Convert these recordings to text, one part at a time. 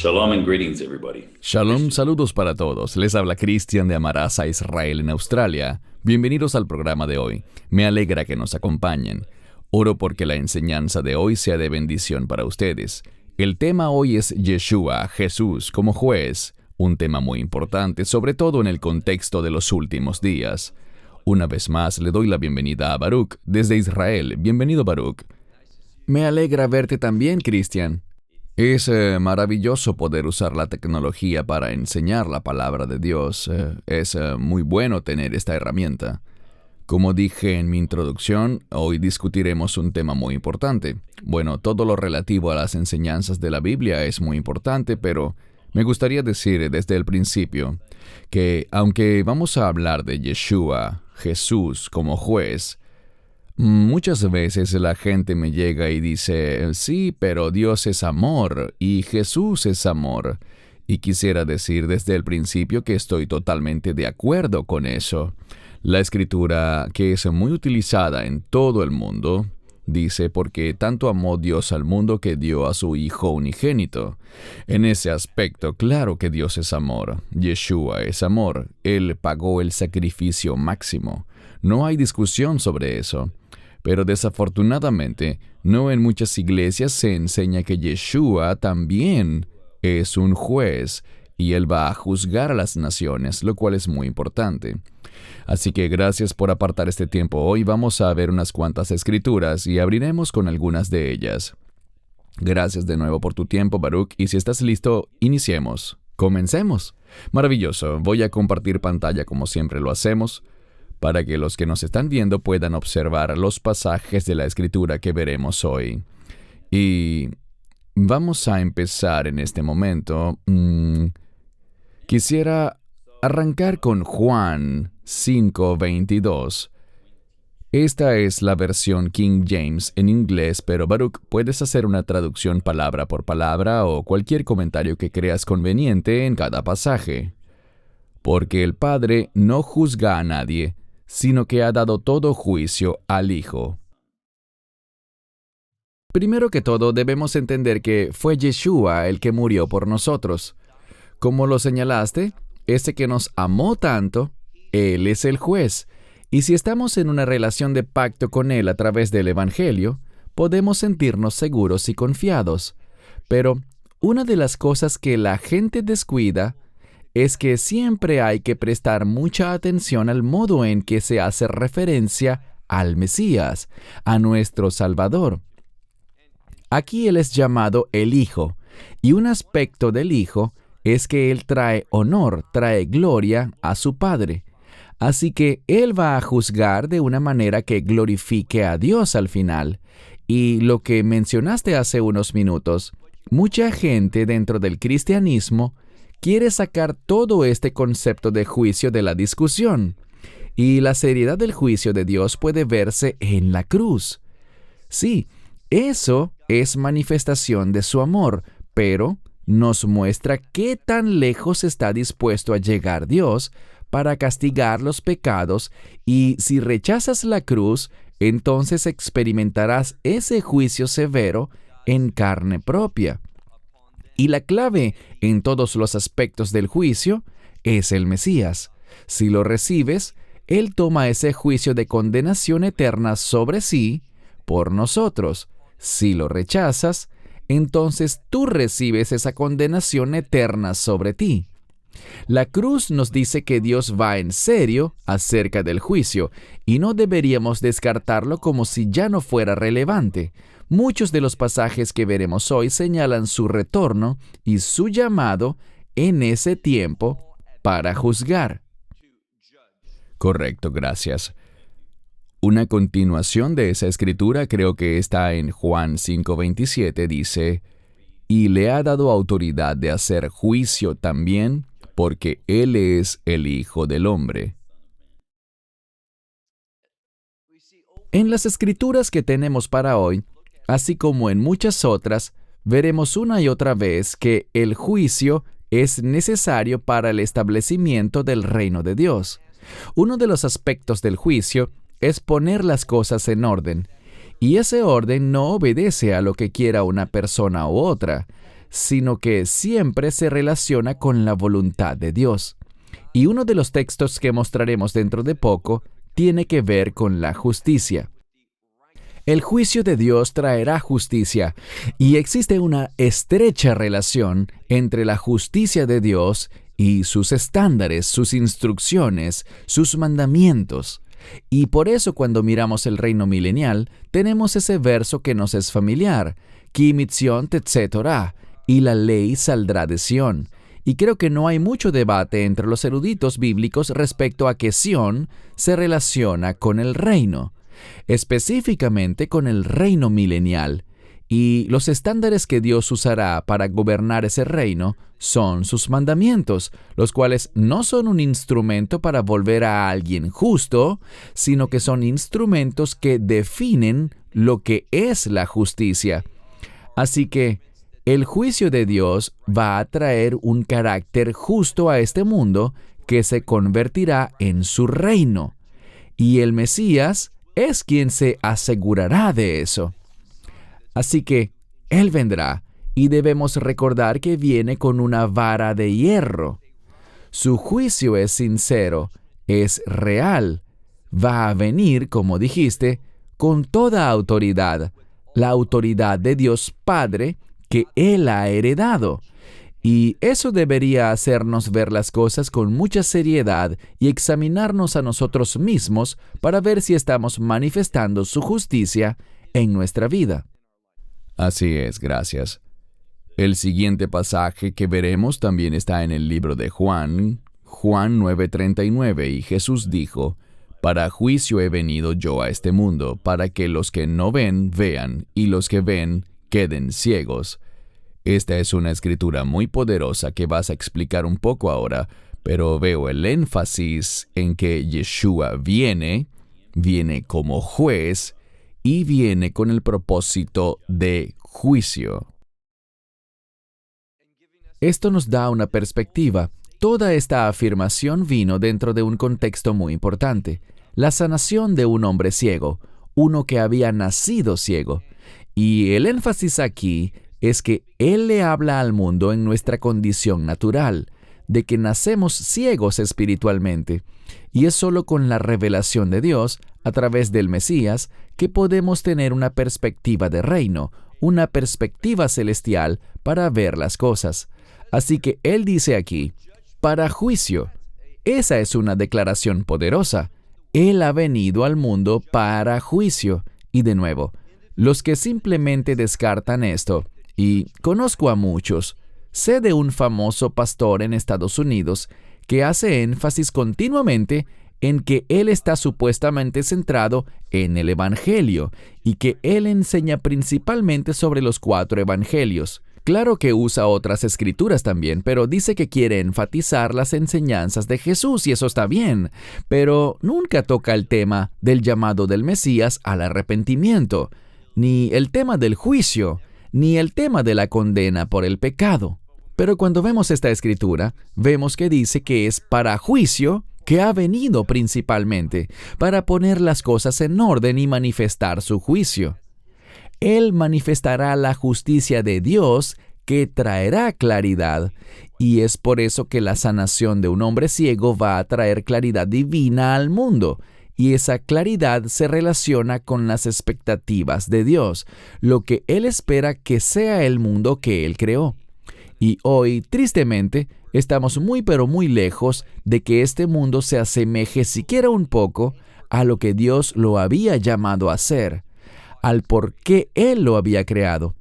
Shalom and greetings, everybody. Shalom, saludos para todos. Les habla Cristian de Amarasa, Israel en Australia. Bienvenidos al programa de hoy. Me alegra que nos acompañen. Oro porque la enseñanza de hoy sea de bendición para ustedes. El tema hoy es Yeshua, Jesús, como juez. Un tema muy importante, sobre todo en el contexto de los últimos días. Una vez más, le doy la bienvenida a Baruch, desde Israel. Bienvenido, Baruch. Me alegra verte también, Cristian. Es maravilloso poder usar la tecnología para enseñar la palabra de Dios. Es muy bueno tener esta herramienta. Como dije en mi introducción, hoy discutiremos un tema muy importante. Bueno, todo lo relativo a las enseñanzas de la Biblia es muy importante, pero me gustaría decir desde el principio que aunque vamos a hablar de Yeshua, Jesús, como juez, muchas veces la gente me llega y dice, sí, pero Dios es amor y Jesús es amor. Y quisiera decir desde el principio que estoy totalmente de acuerdo con eso. La escritura, que es muy utilizada en todo el mundo, dice, porque tanto amó Dios al mundo que dio a su Hijo unigénito. En ese aspecto, claro que Dios es amor. Yeshua es amor. Él pagó el sacrificio máximo. No hay discusión sobre eso. Pero desafortunadamente, no en muchas iglesias se enseña que Yeshua también es un juez y Él va a juzgar a las naciones, lo cual es muy importante. Así que gracias por apartar este tiempo. Hoy vamos a ver unas cuantas escrituras y abriremos con algunas de ellas. Gracias de nuevo por tu tiempo, Baruch, y si estás listo, iniciemos. Comencemos. Maravilloso. Voy a compartir pantalla como siempre lo hacemos, para que los que nos están viendo puedan observar los pasajes de la Escritura que veremos hoy. Y vamos a empezar en este momento. Quisiera arrancar con Juan 5:22. Esta es la versión King James en inglés, pero Baruch, puedes hacer una traducción palabra por palabra o cualquier comentario que creas conveniente en cada pasaje. Porque el Padre no juzga a nadie, sino que ha dado todo juicio al Hijo. Primero que todo, debemos entender que fue Yeshua el que murió por nosotros. Como lo señalaste, ese que nos amó tanto, Él es el juez. Y si estamos en una relación de pacto con Él a través del Evangelio, podemos sentirnos seguros y confiados. Pero una de las cosas que la gente descuida es que siempre hay que prestar mucha atención al modo en que se hace referencia al Mesías, a nuestro Salvador. Aquí Él es llamado el Hijo, y un aspecto del Hijo es que Él trae honor, trae gloria a su Padre. Así que Él va a juzgar de una manera que glorifique a Dios al final. Y lo que mencionaste hace unos minutos, mucha gente dentro del cristianismo quiere sacar todo este concepto de juicio de la discusión. Y la seriedad del juicio de Dios puede verse en la cruz. Sí, eso es manifestación de su amor, pero nos muestra qué tan lejos está dispuesto a llegar Dios para castigar los pecados, y si rechazas la cruz, entonces experimentarás ese juicio severo en carne propia. Y la clave en todos los aspectos del juicio es el Mesías. Si lo recibes, Él toma ese juicio de condenación eterna sobre sí por nosotros. Si lo rechazas, entonces tú recibes esa condenación eterna sobre ti. La cruz nos dice que Dios va en serio acerca del juicio, y no deberíamos descartarlo como si ya no fuera relevante. Muchos de los pasajes que veremos hoy señalan su retorno y su llamado en ese tiempo para juzgar. Correcto, gracias. Una continuación de esa escritura creo que está en Juan 5:27, dice, y le ha dado autoridad de hacer juicio también, porque Él es el Hijo del Hombre. En las escrituras que tenemos para hoy, así como en muchas otras, veremos una y otra vez que el juicio es necesario para el establecimiento del reino de Dios. Uno de los aspectos del juicio es poner las cosas en orden, y ese orden no obedece a lo que quiera una persona u otra, sino que siempre se relaciona con la voluntad de Dios. Y uno de los textos que mostraremos dentro de poco tiene que ver con la justicia. El juicio de Dios traerá justicia, y existe una estrecha relación entre la justicia de Dios y sus estándares, sus instrucciones, sus mandamientos. Y por eso cuando miramos el reino milenial, tenemos ese verso que nos es familiar, Ki mitzion tetzeh Torah, y la ley saldrá de Sión. Y creo que no hay mucho debate entre los eruditos bíblicos respecto a que Sión se relaciona con el reino, específicamente con el reino milenial, y los estándares que Dios usará para gobernar ese reino son sus mandamientos, los cuales no son un instrumento para volver a alguien justo, sino que son instrumentos que definen lo que es la justicia. Así que el juicio de Dios va a traer un carácter justo a este mundo que se convertirá en su reino, y el Mesías es quien se asegurará de eso. Así que Él vendrá, y debemos recordar que viene con una vara de hierro. Su juicio es sincero, es real. Va a venir, como dijiste, con toda autoridad, la autoridad de Dios Padre que Él ha heredado. Y eso debería hacernos ver las cosas con mucha seriedad y examinarnos a nosotros mismos para ver si estamos manifestando su justicia en nuestra vida. Así es, gracias. El siguiente pasaje que veremos también está en el libro de Juan 9:39, y Jesús dijo: «Para juicio he venido yo a este mundo, para que los que no ven, vean, y los que ven, queden ciegos». Esta es una escritura muy poderosa que vas a explicar un poco ahora, pero veo el énfasis en que Yeshua viene como juez y viene con el propósito de juicio. Esto nos da una perspectiva. Toda esta afirmación vino dentro de un contexto muy importante: la sanación de un hombre ciego, uno que había nacido ciego. Y el énfasis aquí es que Él le habla al mundo en nuestra condición natural, de que nacemos ciegos espiritualmente, y es solo con la revelación de Dios, a través del Mesías, que podemos tener una perspectiva de reino, una perspectiva celestial para ver las cosas. Así que Él dice aquí, para juicio. Esa es una declaración poderosa. Él ha venido al mundo para juicio. Y de nuevo, los que simplemente descartan esto, y conozco a muchos, sé de un famoso pastor en Estados Unidos que hace énfasis continuamente en que él está supuestamente centrado en el Evangelio y que él enseña principalmente sobre los 4 evangelios. Claro que usa otras escrituras también, pero dice que quiere enfatizar las enseñanzas de Jesús, y eso está bien, pero nunca toca el tema del llamado del Mesías al arrepentimiento, ni el tema del juicio, ni el tema de la condena por el pecado. Pero cuando vemos esta escritura, vemos que dice que es para juicio que ha venido principalmente, para poner las cosas en orden y manifestar su juicio. Él manifestará la justicia de Dios que traerá claridad, y es por eso que la sanación de un hombre ciego va a traer claridad divina al mundo, y esa claridad se relaciona con las expectativas de Dios, lo que Él espera que sea el mundo que Él creó. Y hoy, tristemente, estamos muy pero muy lejos de que este mundo se asemeje siquiera un poco a lo que Dios lo había llamado a ser, al por qué Él lo había creado.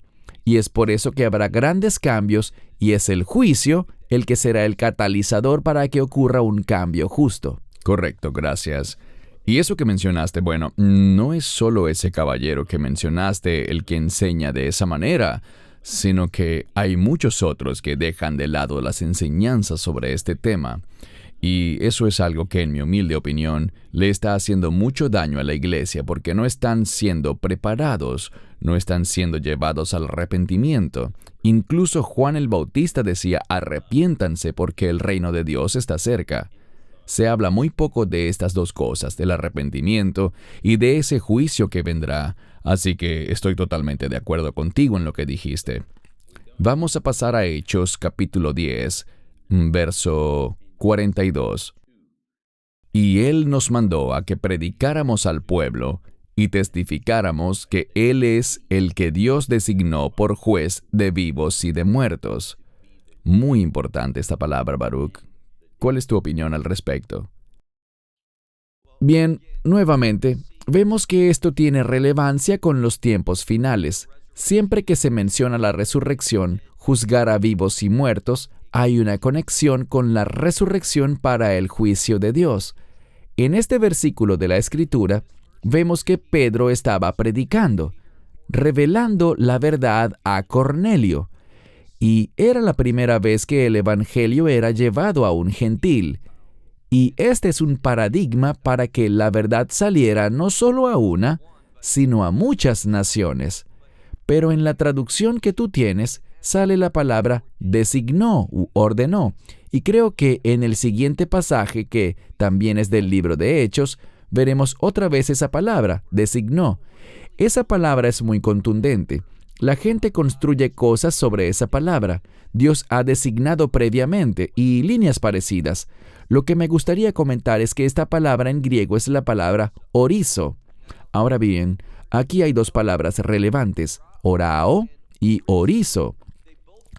Y es por eso que habrá grandes cambios, y es el juicio el que será el catalizador para que ocurra un cambio justo. Correcto, gracias. Y eso que mencionaste, bueno, no es solo ese caballero que mencionaste el que enseña de esa manera, sino que hay muchos otros que dejan de lado las enseñanzas sobre este tema. Y eso es algo que, en mi humilde opinión, le está haciendo mucho daño a la iglesia porque no están siendo preparados, no están siendo llevados al arrepentimiento. Incluso Juan el Bautista decía: arrepiéntanse porque el reino de Dios está cerca. Se habla muy poco de estas dos cosas, del arrepentimiento y de ese juicio que vendrá, así que estoy totalmente de acuerdo contigo en lo que dijiste. Vamos a pasar a Hechos capítulo 10, verso 42. Y Él nos mandó a que predicáramos al pueblo y testificáramos que Él es el que Dios designó por juez de vivos y de muertos. Muy importante esta palabra, Baruch. ¿Cuál es tu opinión al respecto? Bien, nuevamente, vemos que esto tiene relevancia con los tiempos finales. Siempre que se menciona la resurrección, juzgar a vivos y muertos, hay una conexión con la resurrección para el juicio de Dios. En este versículo de la Escritura, vemos que Pedro estaba predicando, revelando la verdad a Cornelio. Y era la primera vez que el Evangelio era llevado a un gentil. Y este es un paradigma para que la verdad saliera no solo a una, sino a muchas naciones. Pero en la traducción que tú tienes, sale la palabra designó u ordenó. Y creo que en el siguiente pasaje, que también es del libro de Hechos, veremos otra vez esa palabra, designó. Esa palabra es muy contundente. La gente construye cosas sobre esa palabra. Dios ha designado previamente y líneas parecidas. Lo que me gustaría comentar es que esta palabra en griego es la palabra orizo. Ahora bien, aquí hay dos palabras relevantes, orao y orizo.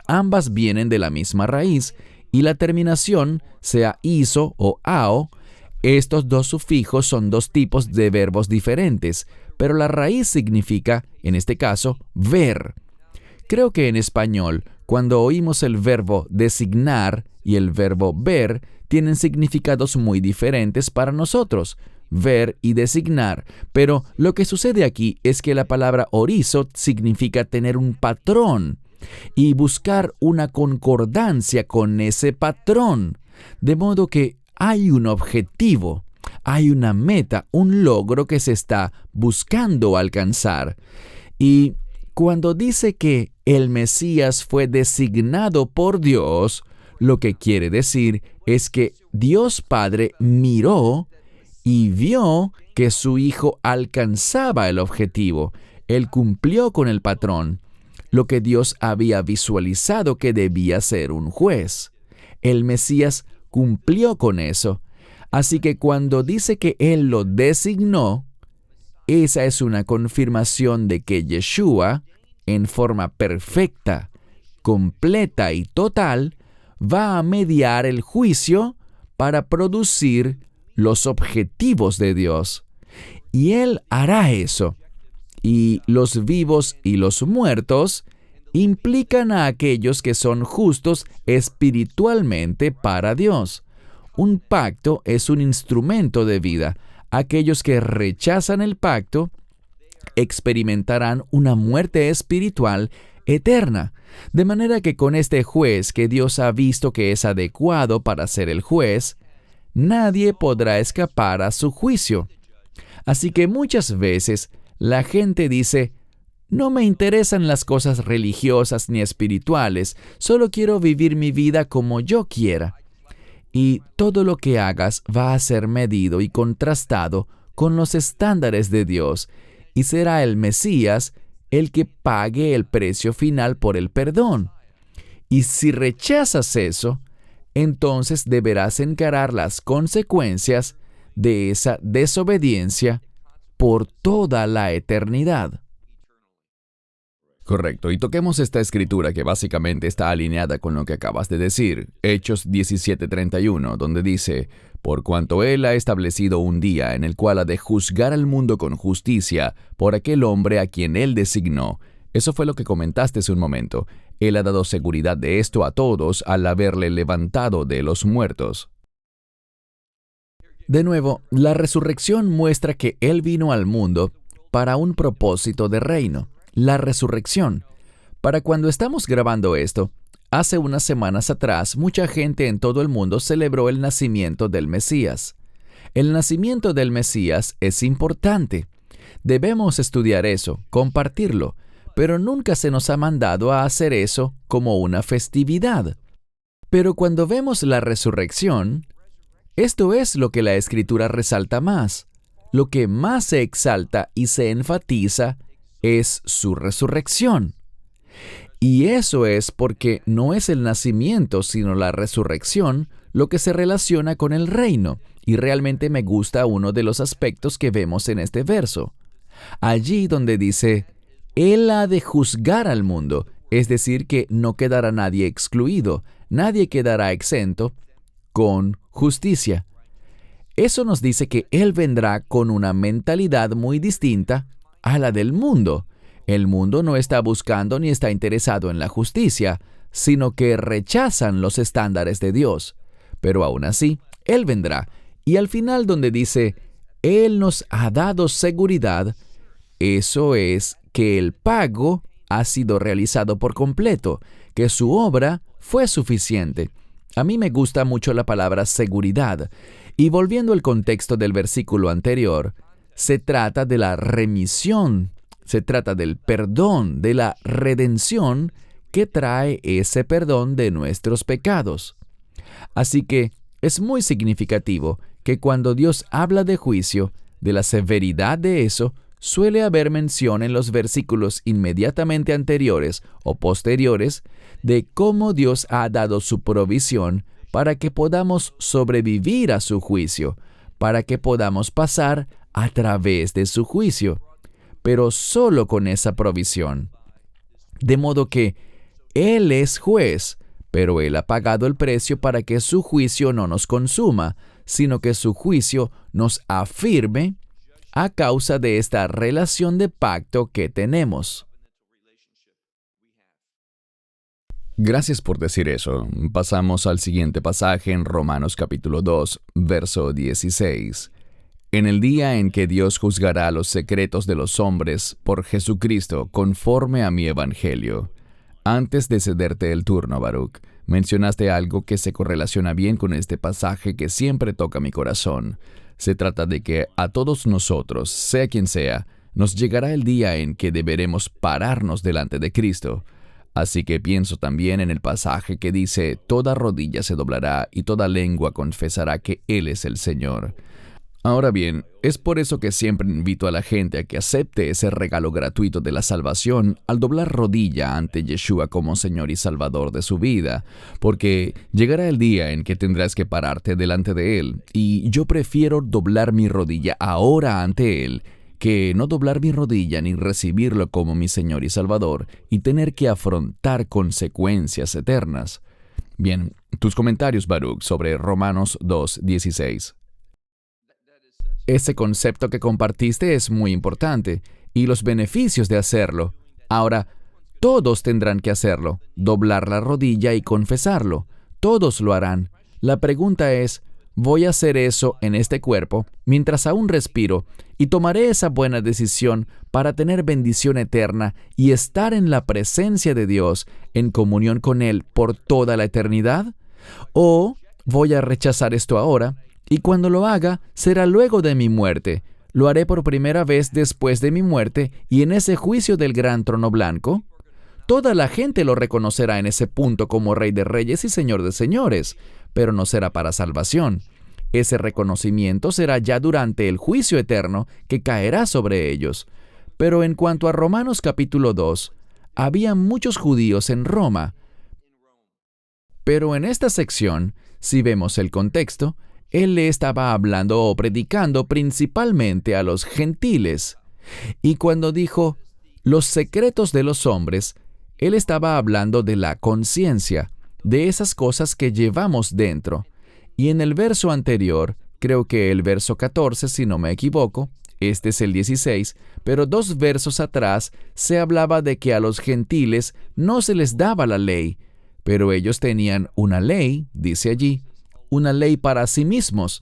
Ambas vienen de la misma raíz y la terminación, sea iso o ao, estos dos sufijos son dos tipos de verbos diferentes, pero la raíz significa, en este caso, ver. Creo que en español, cuando oímos el verbo designar y el verbo ver, tienen significados muy diferentes para nosotros, ver y designar, pero lo que sucede aquí es que la palabra orizo significa tener un patrón y buscar una concordancia con ese patrón, de modo que hay un objetivo, hay una meta, un logro que se está buscando alcanzar. Y cuando dice que el Mesías fue designado por Dios, lo que quiere decir es que Dios Padre miró y vio que su Hijo alcanzaba el objetivo. Él cumplió con el patrón, lo que Dios había visualizado que debía ser un juez. El Mesías cumplió con eso. Así que cuando dice que Él lo designó, esa es una confirmación de que Yeshua, en forma perfecta, completa y total, va a mediar el juicio para producir los objetivos de Dios. Y Él hará eso. Y los vivos y los muertos implican a aquellos que son justos espiritualmente para Dios. Un pacto es un instrumento de vida. Aquellos que rechazan el pacto experimentarán una muerte espiritual eterna. De manera que con este juez que Dios ha visto que es adecuado para ser el juez, nadie podrá escapar a su juicio. Así que muchas veces la gente dice, no me interesan las cosas religiosas ni espirituales, solo quiero vivir mi vida como yo quiera. Y todo lo que hagas va a ser medido y contrastado con los estándares de Dios, y será el Mesías el que pague el precio final por el perdón. Y si rechazas eso, entonces deberás encarar las consecuencias de esa desobediencia por toda la eternidad. Correcto, y toquemos esta escritura que básicamente está alineada con lo que acabas de decir, Hechos 17:31, donde dice, por cuanto Él ha establecido un día en el cual ha de juzgar al mundo con justicia por aquel hombre a quien Él designó. Eso fue lo que comentaste hace un momento. Él ha dado seguridad de esto a todos al haberle levantado de los muertos. De nuevo, la resurrección muestra que Él vino al mundo para un propósito de reino. La resurrección. Para cuando estamos grabando esto, hace unas semanas atrás, mucha gente en todo el mundo celebró el nacimiento del Mesías. El nacimiento del Mesías es importante. Debemos estudiar eso, compartirlo, pero nunca se nos ha mandado a hacer eso como una festividad. Pero cuando vemos la resurrección, esto es lo que la Escritura resalta más. Lo que más se exalta y se enfatiza es su resurrección. Y eso es porque no es el nacimiento, sino la resurrección, lo que se relaciona con el reino. Y realmente me gusta uno de los aspectos que vemos en este verso. Allí donde dice, Él ha de juzgar al mundo, es decir, que no quedará nadie excluido, nadie quedará exento, con justicia. Eso nos dice que Él vendrá con una mentalidad muy distinta a la del mundo. El mundo no está buscando ni está interesado en la justicia, sino que rechazan los estándares de Dios. Pero aún así, Él vendrá. Y al final donde dice, Él nos ha dado seguridad, eso es que el pago ha sido realizado por completo, que su obra fue suficiente. A mí me gusta mucho la palabra seguridad. Y volviendo al contexto del versículo anterior, se trata de la remisión, se trata del perdón, de la redención que trae ese perdón de nuestros pecados. Así que es muy significativo que cuando Dios habla de juicio, de la severidad de eso, suele haber mención en los versículos inmediatamente anteriores o posteriores de cómo Dios ha dado su provisión para que podamos sobrevivir a su juicio, para que podamos pasar a través de su juicio, pero solo con esa provisión. De modo que Él es juez, pero Él ha pagado el precio para que su juicio no nos consuma, sino que su juicio nos afirme a causa de esta relación de pacto que tenemos. Gracias por decir eso. Pasamos al siguiente pasaje en Romanos capítulo 2, verso 16. En el día en que Dios juzgará los secretos de los hombres por Jesucristo conforme a mi evangelio. Antes de cederte el turno, Baruch, mencionaste algo que se correlaciona bien con este pasaje que siempre toca mi corazón. Se trata de que a todos nosotros, sea quien sea, nos llegará el día en que deberemos pararnos delante de Cristo. Así que pienso también en el pasaje que dice, toda rodilla se doblará y toda lengua confesará que Él es el Señor. Ahora bien, es por eso que siempre invito a la gente a que acepte ese regalo gratuito de la salvación al doblar rodilla ante Yeshua como Señor y Salvador de su vida, porque llegará el día en que tendrás que pararte delante de Él, y yo prefiero doblar mi rodilla ahora ante Él, que no doblar mi rodilla ni recibirlo como mi Señor y Salvador y tener que afrontar consecuencias eternas. Bien, tus comentarios, Baruch, sobre Romanos 2:16. Ese concepto que compartiste es muy importante y los beneficios de hacerlo. Ahora, todos tendrán que hacerlo, doblar la rodilla y confesarlo. Todos lo harán. La pregunta es, ¿voy a hacer eso en este cuerpo mientras aún respiro y tomaré esa buena decisión para tener bendición eterna y estar en la presencia de Dios en comunión con Él por toda la eternidad? ¿O voy a rechazar esto ahora? Y cuando lo haga, será luego de mi muerte. Lo haré por primera vez después de mi muerte y en ese juicio del gran trono blanco. Toda la gente lo reconocerá en ese punto como Rey de Reyes y Señor de Señores, pero no será para salvación. Ese reconocimiento será ya durante el juicio eterno que caerá sobre ellos. Pero en cuanto a Romanos capítulo 2, había muchos judíos en Roma. Pero en esta sección, si vemos el contexto, Él le estaba hablando o predicando principalmente a los gentiles. Y cuando dijo, los secretos de los hombres, Él estaba hablando de la conciencia, de esas cosas que llevamos dentro. Y en el verso anterior, creo que el verso 14, si no me equivoco, este es el 16, pero 2 versos atrás se hablaba de que a los gentiles no se les daba la ley, pero ellos tenían una ley, dice allí, una ley para sí mismos.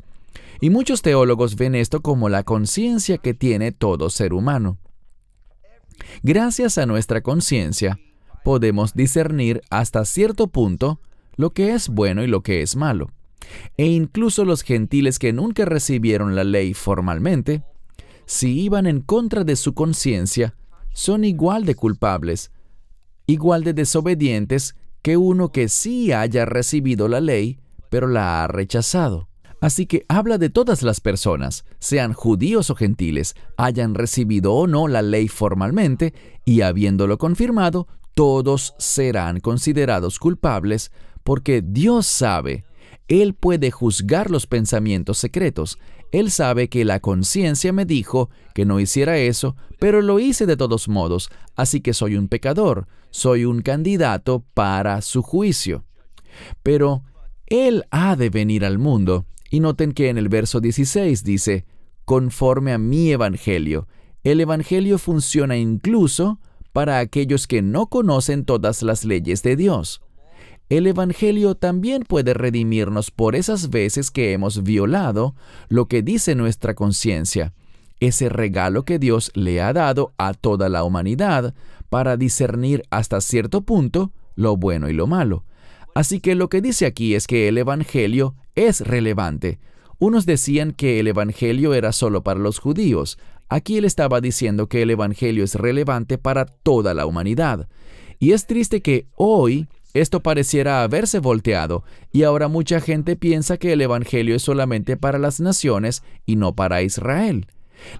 Y muchos teólogos ven esto como la conciencia que tiene todo ser humano. Gracias a nuestra conciencia, podemos discernir hasta cierto punto lo que es bueno y lo que es malo. E incluso los gentiles que nunca recibieron la ley formalmente, si iban en contra de su conciencia, son igual de culpables, igual de desobedientes que uno que sí haya recibido la ley, pero la ha rechazado. Así que habla de todas las personas, sean judíos o gentiles, hayan recibido o no la ley formalmente, y habiéndolo confirmado, todos serán considerados culpables porque Dios sabe. Él puede juzgar los pensamientos secretos. Él sabe que la conciencia me dijo que no hiciera eso, pero lo hice de todos modos, así que soy un pecador, soy un candidato para su juicio. Pero Él ha de venir al mundo, y noten que en el verso 16 dice, conforme a mi evangelio. El evangelio funciona incluso para aquellos que no conocen todas las leyes de Dios. El evangelio también puede redimirnos por esas veces que hemos violado lo que dice nuestra conciencia, ese regalo que Dios le ha dado a toda la humanidad para discernir hasta cierto punto lo bueno y lo malo. Así que lo que dice aquí es que el evangelio es relevante. Unos decían que el evangelio era solo para los judíos. Aquí él estaba diciendo que el evangelio es relevante para toda la humanidad. Y es triste que hoy esto pareciera haberse volteado, y ahora mucha gente piensa que el evangelio es solamente para las naciones y no para Israel.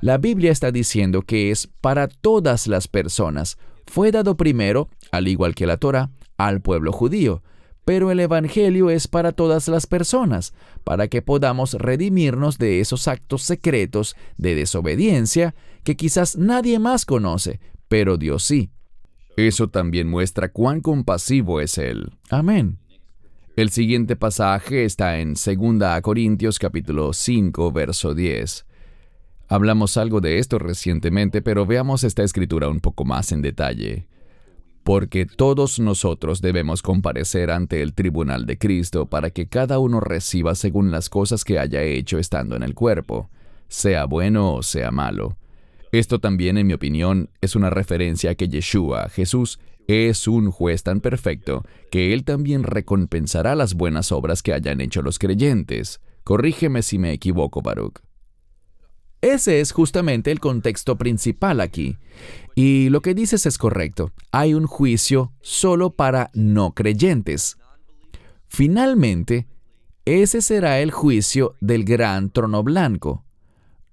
La Biblia está diciendo que es para todas las personas. Fue dado primero, al igual que la Torá, al pueblo judío. Pero el evangelio es para todas las personas, para que podamos redimirnos de esos actos secretos de desobediencia que quizás nadie más conoce, pero Dios sí. Eso también muestra cuán compasivo es Él. Amén. El siguiente pasaje está en 2 Corintios capítulo 5, verso 10. Hablamos algo de esto recientemente, pero veamos esta escritura un poco más en detalle. Porque todos nosotros debemos comparecer ante el tribunal de Cristo para que cada uno reciba según las cosas que haya hecho estando en el cuerpo, sea bueno o sea malo. Esto también, en mi opinión, es una referencia a que Yeshua, Jesús, es un juez tan perfecto que Él también recompensará las buenas obras que hayan hecho los creyentes. Corrígeme si me equivoco, Baruch. Ese es justamente el contexto principal aquí. Y lo que dices es correcto. Hay un juicio solo para no creyentes. Finalmente, ese será el juicio del gran trono blanco.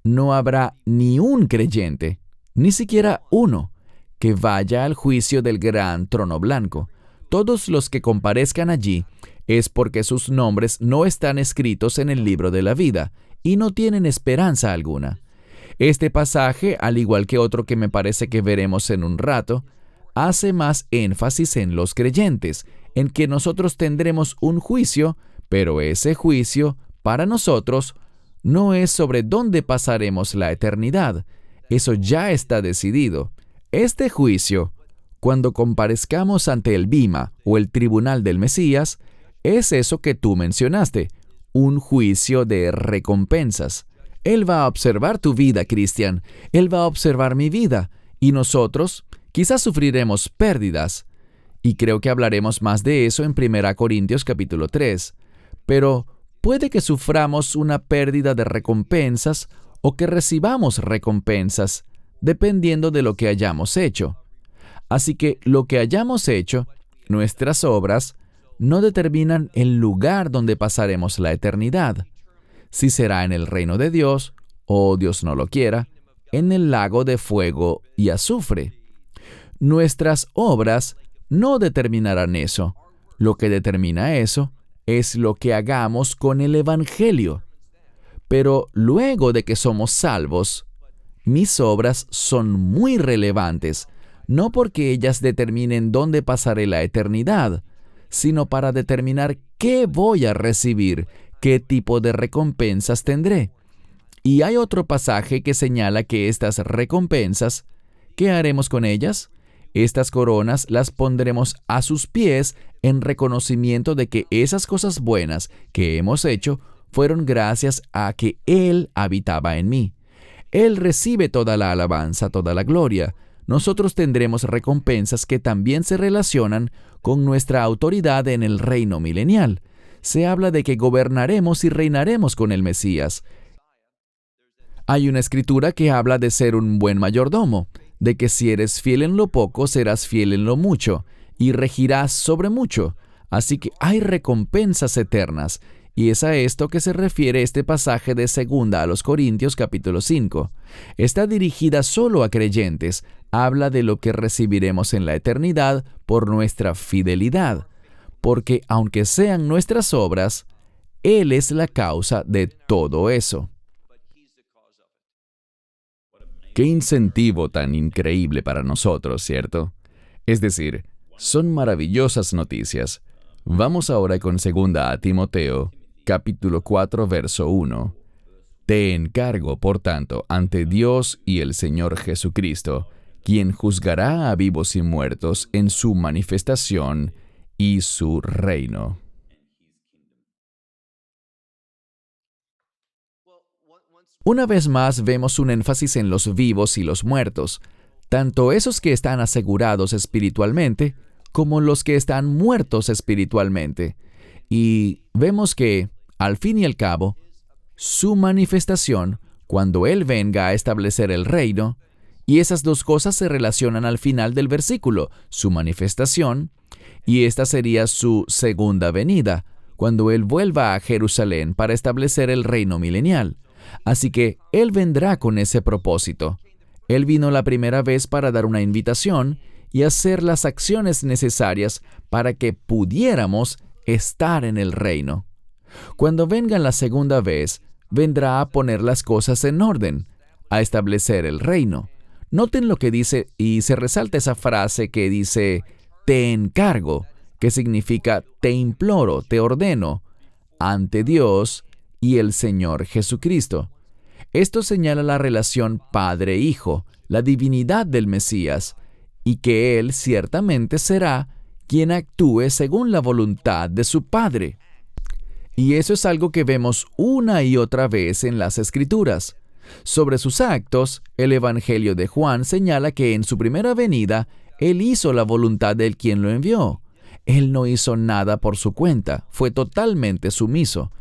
No habrá ni un creyente, ni siquiera uno, que vaya al juicio del gran trono blanco. Todos los que comparezcan allí es porque sus nombres no están escritos en el libro de la vida y no tienen esperanza alguna. Este pasaje, al igual que otro que me parece que veremos en un rato, hace más énfasis en los creyentes, en que nosotros tendremos un juicio, pero ese juicio, para nosotros, no es sobre dónde pasaremos la eternidad. Eso ya está decidido. Este juicio, cuando comparezcamos ante el Bima o el tribunal del Mesías, es eso que tú mencionaste, un juicio de recompensas. Él va a observar tu vida, Cristian. Él va a observar mi vida. Y nosotros quizás sufriremos pérdidas. Y creo que hablaremos más de eso en 1 Corintios capítulo 3. Pero puede que suframos una pérdida de recompensas o que recibamos recompensas, dependiendo de lo que hayamos hecho. Así que lo que hayamos hecho, nuestras obras, no determinan el lugar donde pasaremos la eternidad. Si será en el reino de Dios, o Dios no lo quiera, en el lago de fuego y azufre. Nuestras obras no determinarán eso. Lo que determina eso es lo que hagamos con el Evangelio. Pero luego de que somos salvos, mis obras son muy relevantes, no porque ellas determinen dónde pasaré la eternidad, sino para determinar qué voy a recibir, qué tipo de recompensas tendré. Y hay otro pasaje que señala que estas recompensas, ¿qué haremos con ellas? Estas coronas las pondremos a sus pies en reconocimiento de que esas cosas buenas que hemos hecho fueron gracias a que Él habitaba en mí. Él recibe toda la alabanza, toda la gloria. Nosotros tendremos recompensas que también se relacionan con nuestra autoridad en el reino milenial. Se habla de que gobernaremos y reinaremos con el Mesías. Hay una escritura que habla de ser un buen mayordomo, de que si eres fiel en lo poco, serás fiel en lo mucho, y regirás sobre mucho. Así que hay recompensas eternas, Y es a esto que se refiere este pasaje de 2 a los Corintios capítulo 5. Está dirigida solo a creyentes. Habla de lo que recibiremos en la eternidad por nuestra fidelidad. Porque aunque sean nuestras obras, Él es la causa de todo eso. Qué incentivo tan increíble para nosotros, ¿cierto? Es decir, son maravillosas noticias. Vamos ahora con 2 a Timoteo, capítulo 4, verso 1. Te encargo, por tanto, ante Dios y el Señor Jesucristo, quien juzgará a vivos y muertos en su manifestación y su reino. Una vez más vemos un énfasis en los vivos y los muertos, tanto esos que están asegurados espiritualmente como los que están muertos espiritualmente. Y vemos que, al fin y al cabo, su manifestación, cuando Él venga a establecer el reino, y esas dos cosas se relacionan al final del versículo, su manifestación, y esta sería su segunda venida, cuando Él vuelva a Jerusalén para establecer el reino milenial. Así que Él vendrá con ese propósito. Él vino la primera vez para dar una invitación y hacer las acciones necesarias para que pudiéramos estar en el reino. Cuando venga la segunda vez, vendrá a poner las cosas en orden, a establecer el reino. Noten lo que dice, y se resalta esa frase que dice, te encargo, que significa te imploro, te ordeno, ante Dios y el Señor Jesucristo. Esto señala la relación Padre-Hijo, la divinidad del Mesías, y que Él ciertamente será quien actúe según la voluntad de su Padre. Y eso es algo que vemos una y otra vez en las Escrituras. Sobre sus actos, el Evangelio de Juan señala que en su primera venida, Él hizo la voluntad del quien lo envió. Él no hizo nada por su cuenta, fue totalmente sumiso.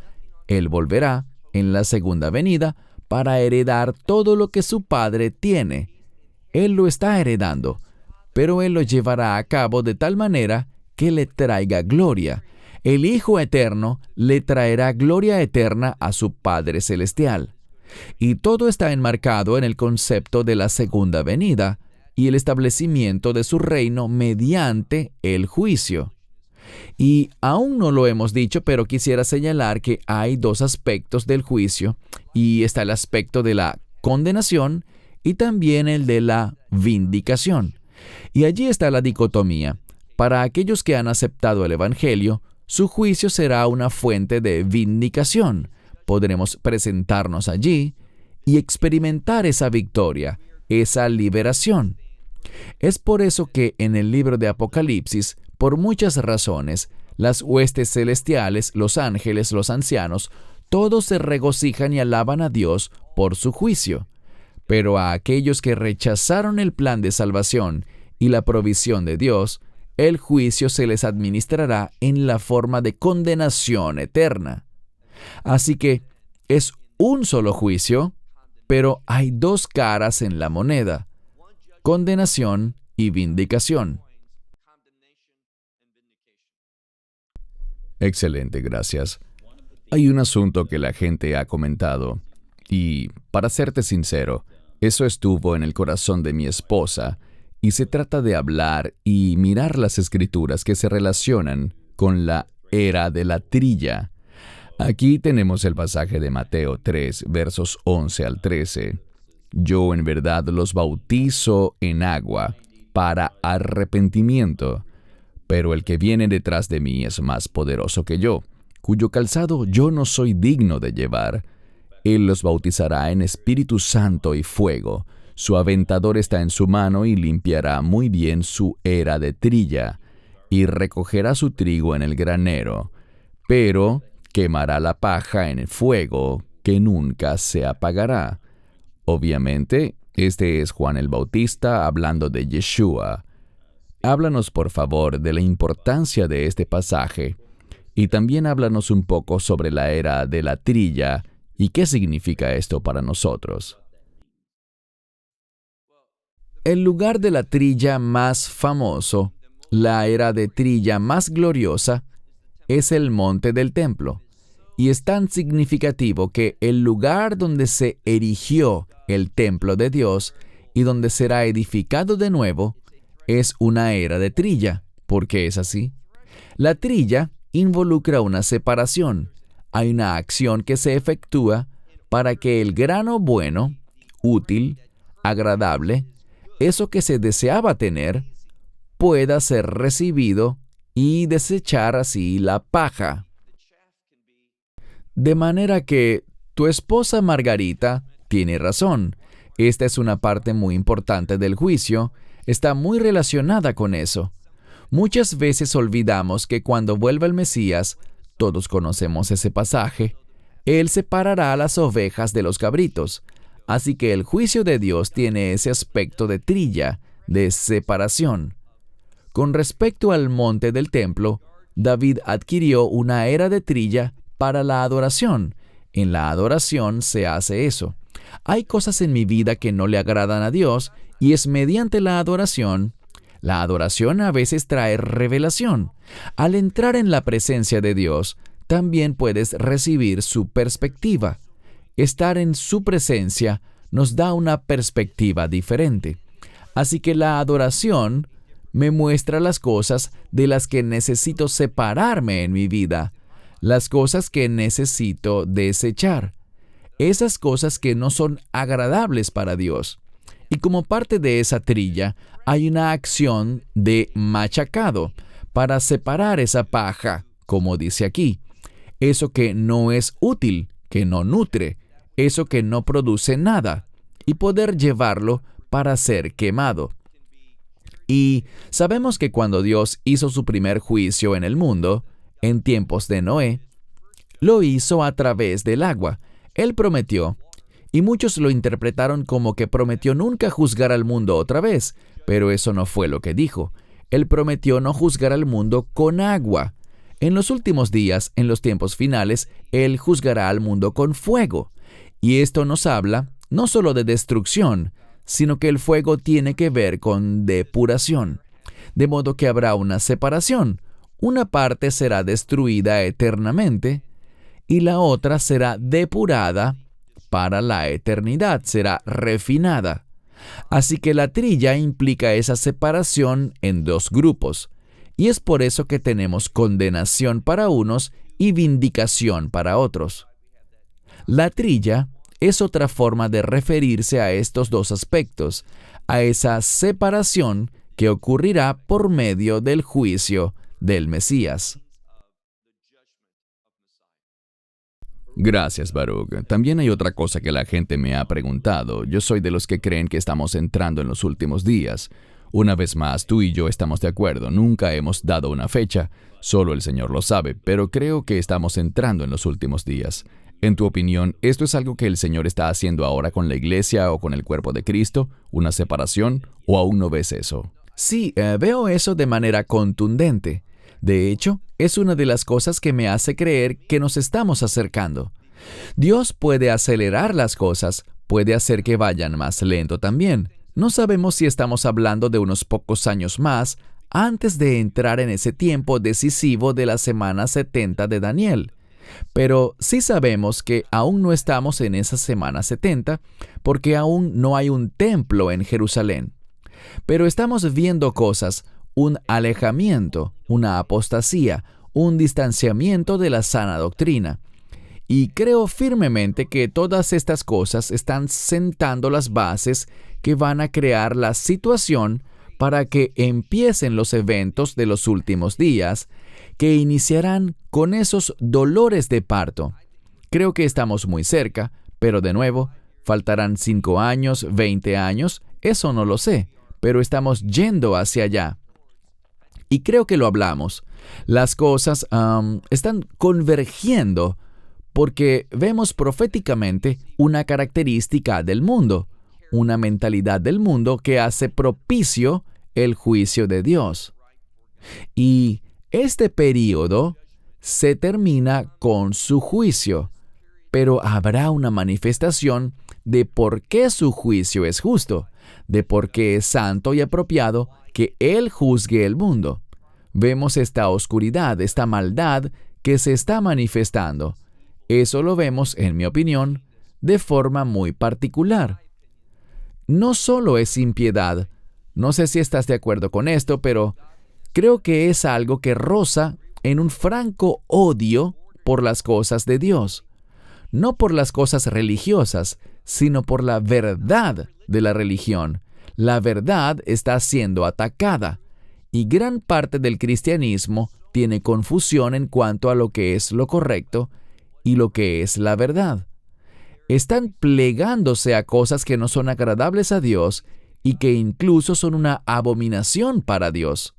Él volverá, en la segunda venida, para heredar todo lo que su Padre tiene. Él lo está heredando, pero Él lo llevará a cabo de tal manera que le traiga gloria. El Hijo Eterno le traerá gloria eterna a su Padre Celestial. Y todo está enmarcado en el concepto de la segunda venida y el establecimiento de su reino mediante el juicio. Y aún no lo hemos dicho, pero quisiera señalar que hay dos aspectos del juicio, y está el aspecto de la condenación y también el de la vindicación. Y allí está la dicotomía. Para aquellos que han aceptado el Evangelio, su juicio será una fuente de vindicación. Podremos presentarnos allí y experimentar esa victoria, esa liberación. Es por eso que en el libro de Apocalipsis, por muchas razones, las huestes celestiales, los ángeles, los ancianos, todos se regocijan y alaban a Dios por su juicio. Pero a aquellos que rechazaron el plan de salvación y la provisión de Dios, el juicio se les administrará en la forma de condenación eterna. Así que es un solo juicio, pero hay dos caras en la moneda: condenación y vindicación. Excelente, gracias. Hay un asunto que la gente ha comentado, y, para serte sincero, eso estuvo en el corazón de mi esposa, y se trata de hablar y mirar las escrituras que se relacionan con la era de la trilla. Aquí tenemos el pasaje de Mateo 3, versos 11 al 13. Yo en verdad los bautizo en agua para arrepentimiento, pero el que viene detrás de mí es más poderoso que yo, cuyo calzado yo no soy digno de llevar. Él los bautizará en Espíritu Santo y fuego. Su aventador está en su mano y limpiará muy bien su era de trilla, y recogerá su trigo en el granero, pero quemará la paja en el fuego que nunca se apagará. Obviamente, este es Juan el Bautista hablando de Yeshua. Háblanos, por favor, de la importancia de este pasaje, y también háblanos un poco sobre la era de la trilla y qué significa esto para nosotros. El lugar de la trilla más famoso, la era de trilla más gloriosa, es el monte del templo. Y es tan significativo que el lugar donde se erigió el templo de Dios y donde será edificado de nuevo es una era de trilla. ¿Por qué es así? La trilla involucra una separación. Hay una acción que se efectúa para que el grano bueno, útil, agradable, eso que se deseaba tener, pueda ser recibido y desechar así la paja. De manera que tu esposa Margarita tiene razón. Esta es una parte muy importante del juicio. Está muy relacionada con eso. Muchas veces olvidamos que cuando vuelva el Mesías, todos conocemos ese pasaje, Él separará a las ovejas de los cabritos. Así que el juicio de Dios tiene ese aspecto de trilla, de separación. Con respecto al monte del templo, David adquirió una era de trilla para la adoración. En la adoración se hace eso. Hay cosas en mi vida que no le agradan a Dios y es mediante la adoración. La adoración a veces trae revelación. Al entrar en la presencia de Dios, también puedes recibir su perspectiva. Estar en su presencia nos da una perspectiva diferente. Así que la adoración me muestra las cosas de las que necesito separarme en mi vida, las cosas que necesito desechar, esas cosas que no son agradables para Dios. Y como parte de esa trilla, hay una acción de machacado para separar esa paja, como dice aquí, eso que no es útil, que no nutre, eso que no produce nada, y poder llevarlo para ser quemado. Y sabemos que cuando Dios hizo su primer juicio en el mundo, en tiempos de Noé, lo hizo a través del agua. Él prometió, y muchos lo interpretaron como que prometió nunca juzgar al mundo otra vez, pero eso no fue lo que dijo. Él prometió no juzgar al mundo con agua. En los últimos días, en los tiempos finales, Él juzgará al mundo con fuego. Y esto nos habla no solo de destrucción, sino que el fuego tiene que ver con depuración. De modo que habrá una separación. Una parte será destruida eternamente y la otra será depurada para la eternidad, será refinada. Así que la trilla implica esa separación en dos grupos. Y es por eso que tenemos condenación para unos y vindicación para otros. La trilla es otra forma de referirse a estos dos aspectos, a esa separación que ocurrirá por medio del juicio del Mesías. Gracias, Baruch. También hay otra cosa que la gente me ha preguntado. Yo soy de los que creen que estamos entrando en los últimos días. Una vez más, tú y yo estamos de acuerdo. Nunca hemos dado una fecha. Solo el Señor lo sabe, pero creo que estamos entrando en los últimos días. En tu opinión, ¿esto es algo que el Señor está haciendo ahora con la iglesia o con el cuerpo de Cristo? ¿Una separación? ¿O aún no ves eso? Sí, veo eso de manera contundente. De hecho, es una de las cosas que me hace creer que nos estamos acercando. Dios puede acelerar las cosas, puede hacer que vayan más lento también. No sabemos si estamos hablando de unos pocos años más antes de entrar en ese tiempo decisivo de la semana 70 de Daniel. Pero sí sabemos que aún no estamos en esa semana 70 porque aún no hay un templo en Jerusalén. Pero estamos viendo cosas, un alejamiento, una apostasía, un distanciamiento de la sana doctrina. Y creo firmemente que todas estas cosas están sentando las bases que van a crear la situación para que empiecen los eventos de los últimos días, que iniciarán con esos dolores de parto. Creo que estamos muy cerca, pero de nuevo, faltarán 5 años, 20 años, eso no lo sé, pero estamos yendo hacia allá. Y creo que lo hablamos. Las cosas están convergiendo porque vemos proféticamente una característica del mundo, una mentalidad del mundo que hace propicio el juicio de Dios. Y este período se termina con su juicio, pero habrá una manifestación de por qué su juicio es justo, de por qué es santo y apropiado que Él juzgue el mundo. Vemos esta oscuridad, esta maldad que se está manifestando. Eso lo vemos, en mi opinión, de forma muy particular. No solo es impiedad, no sé si estás de acuerdo con esto, pero creo que es algo que roza en un franco odio por las cosas de Dios. No por las cosas religiosas, sino por la verdad de la religión. La verdad está siendo atacada, y gran parte del cristianismo tiene confusión en cuanto a lo que es lo correcto y lo que es la verdad. Están plegándose a cosas que no son agradables a Dios y que incluso son una abominación para Dios.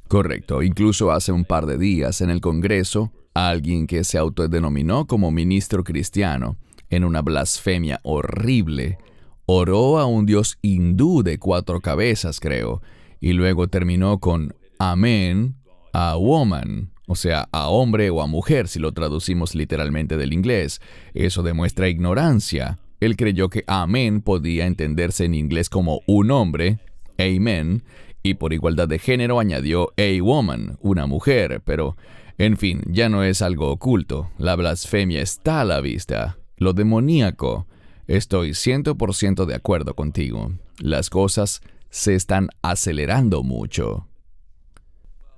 Correcto. Incluso hace un par de días en el Congreso, alguien que se autodenominó como ministro cristiano, en una blasfemia horrible, oró a un dios hindú de 4 cabezas, creo, y luego terminó con amén a woman, o sea, a hombre o a mujer, si lo traducimos literalmente del inglés. Eso demuestra ignorancia. Él creyó que amén podía entenderse en inglés como un hombre, amen, y por igualdad de género añadió a woman, una mujer, pero, en fin, ya no es algo oculto. La blasfemia está a la vista. Lo demoníaco. Estoy 100% de acuerdo contigo. Las cosas se están acelerando mucho.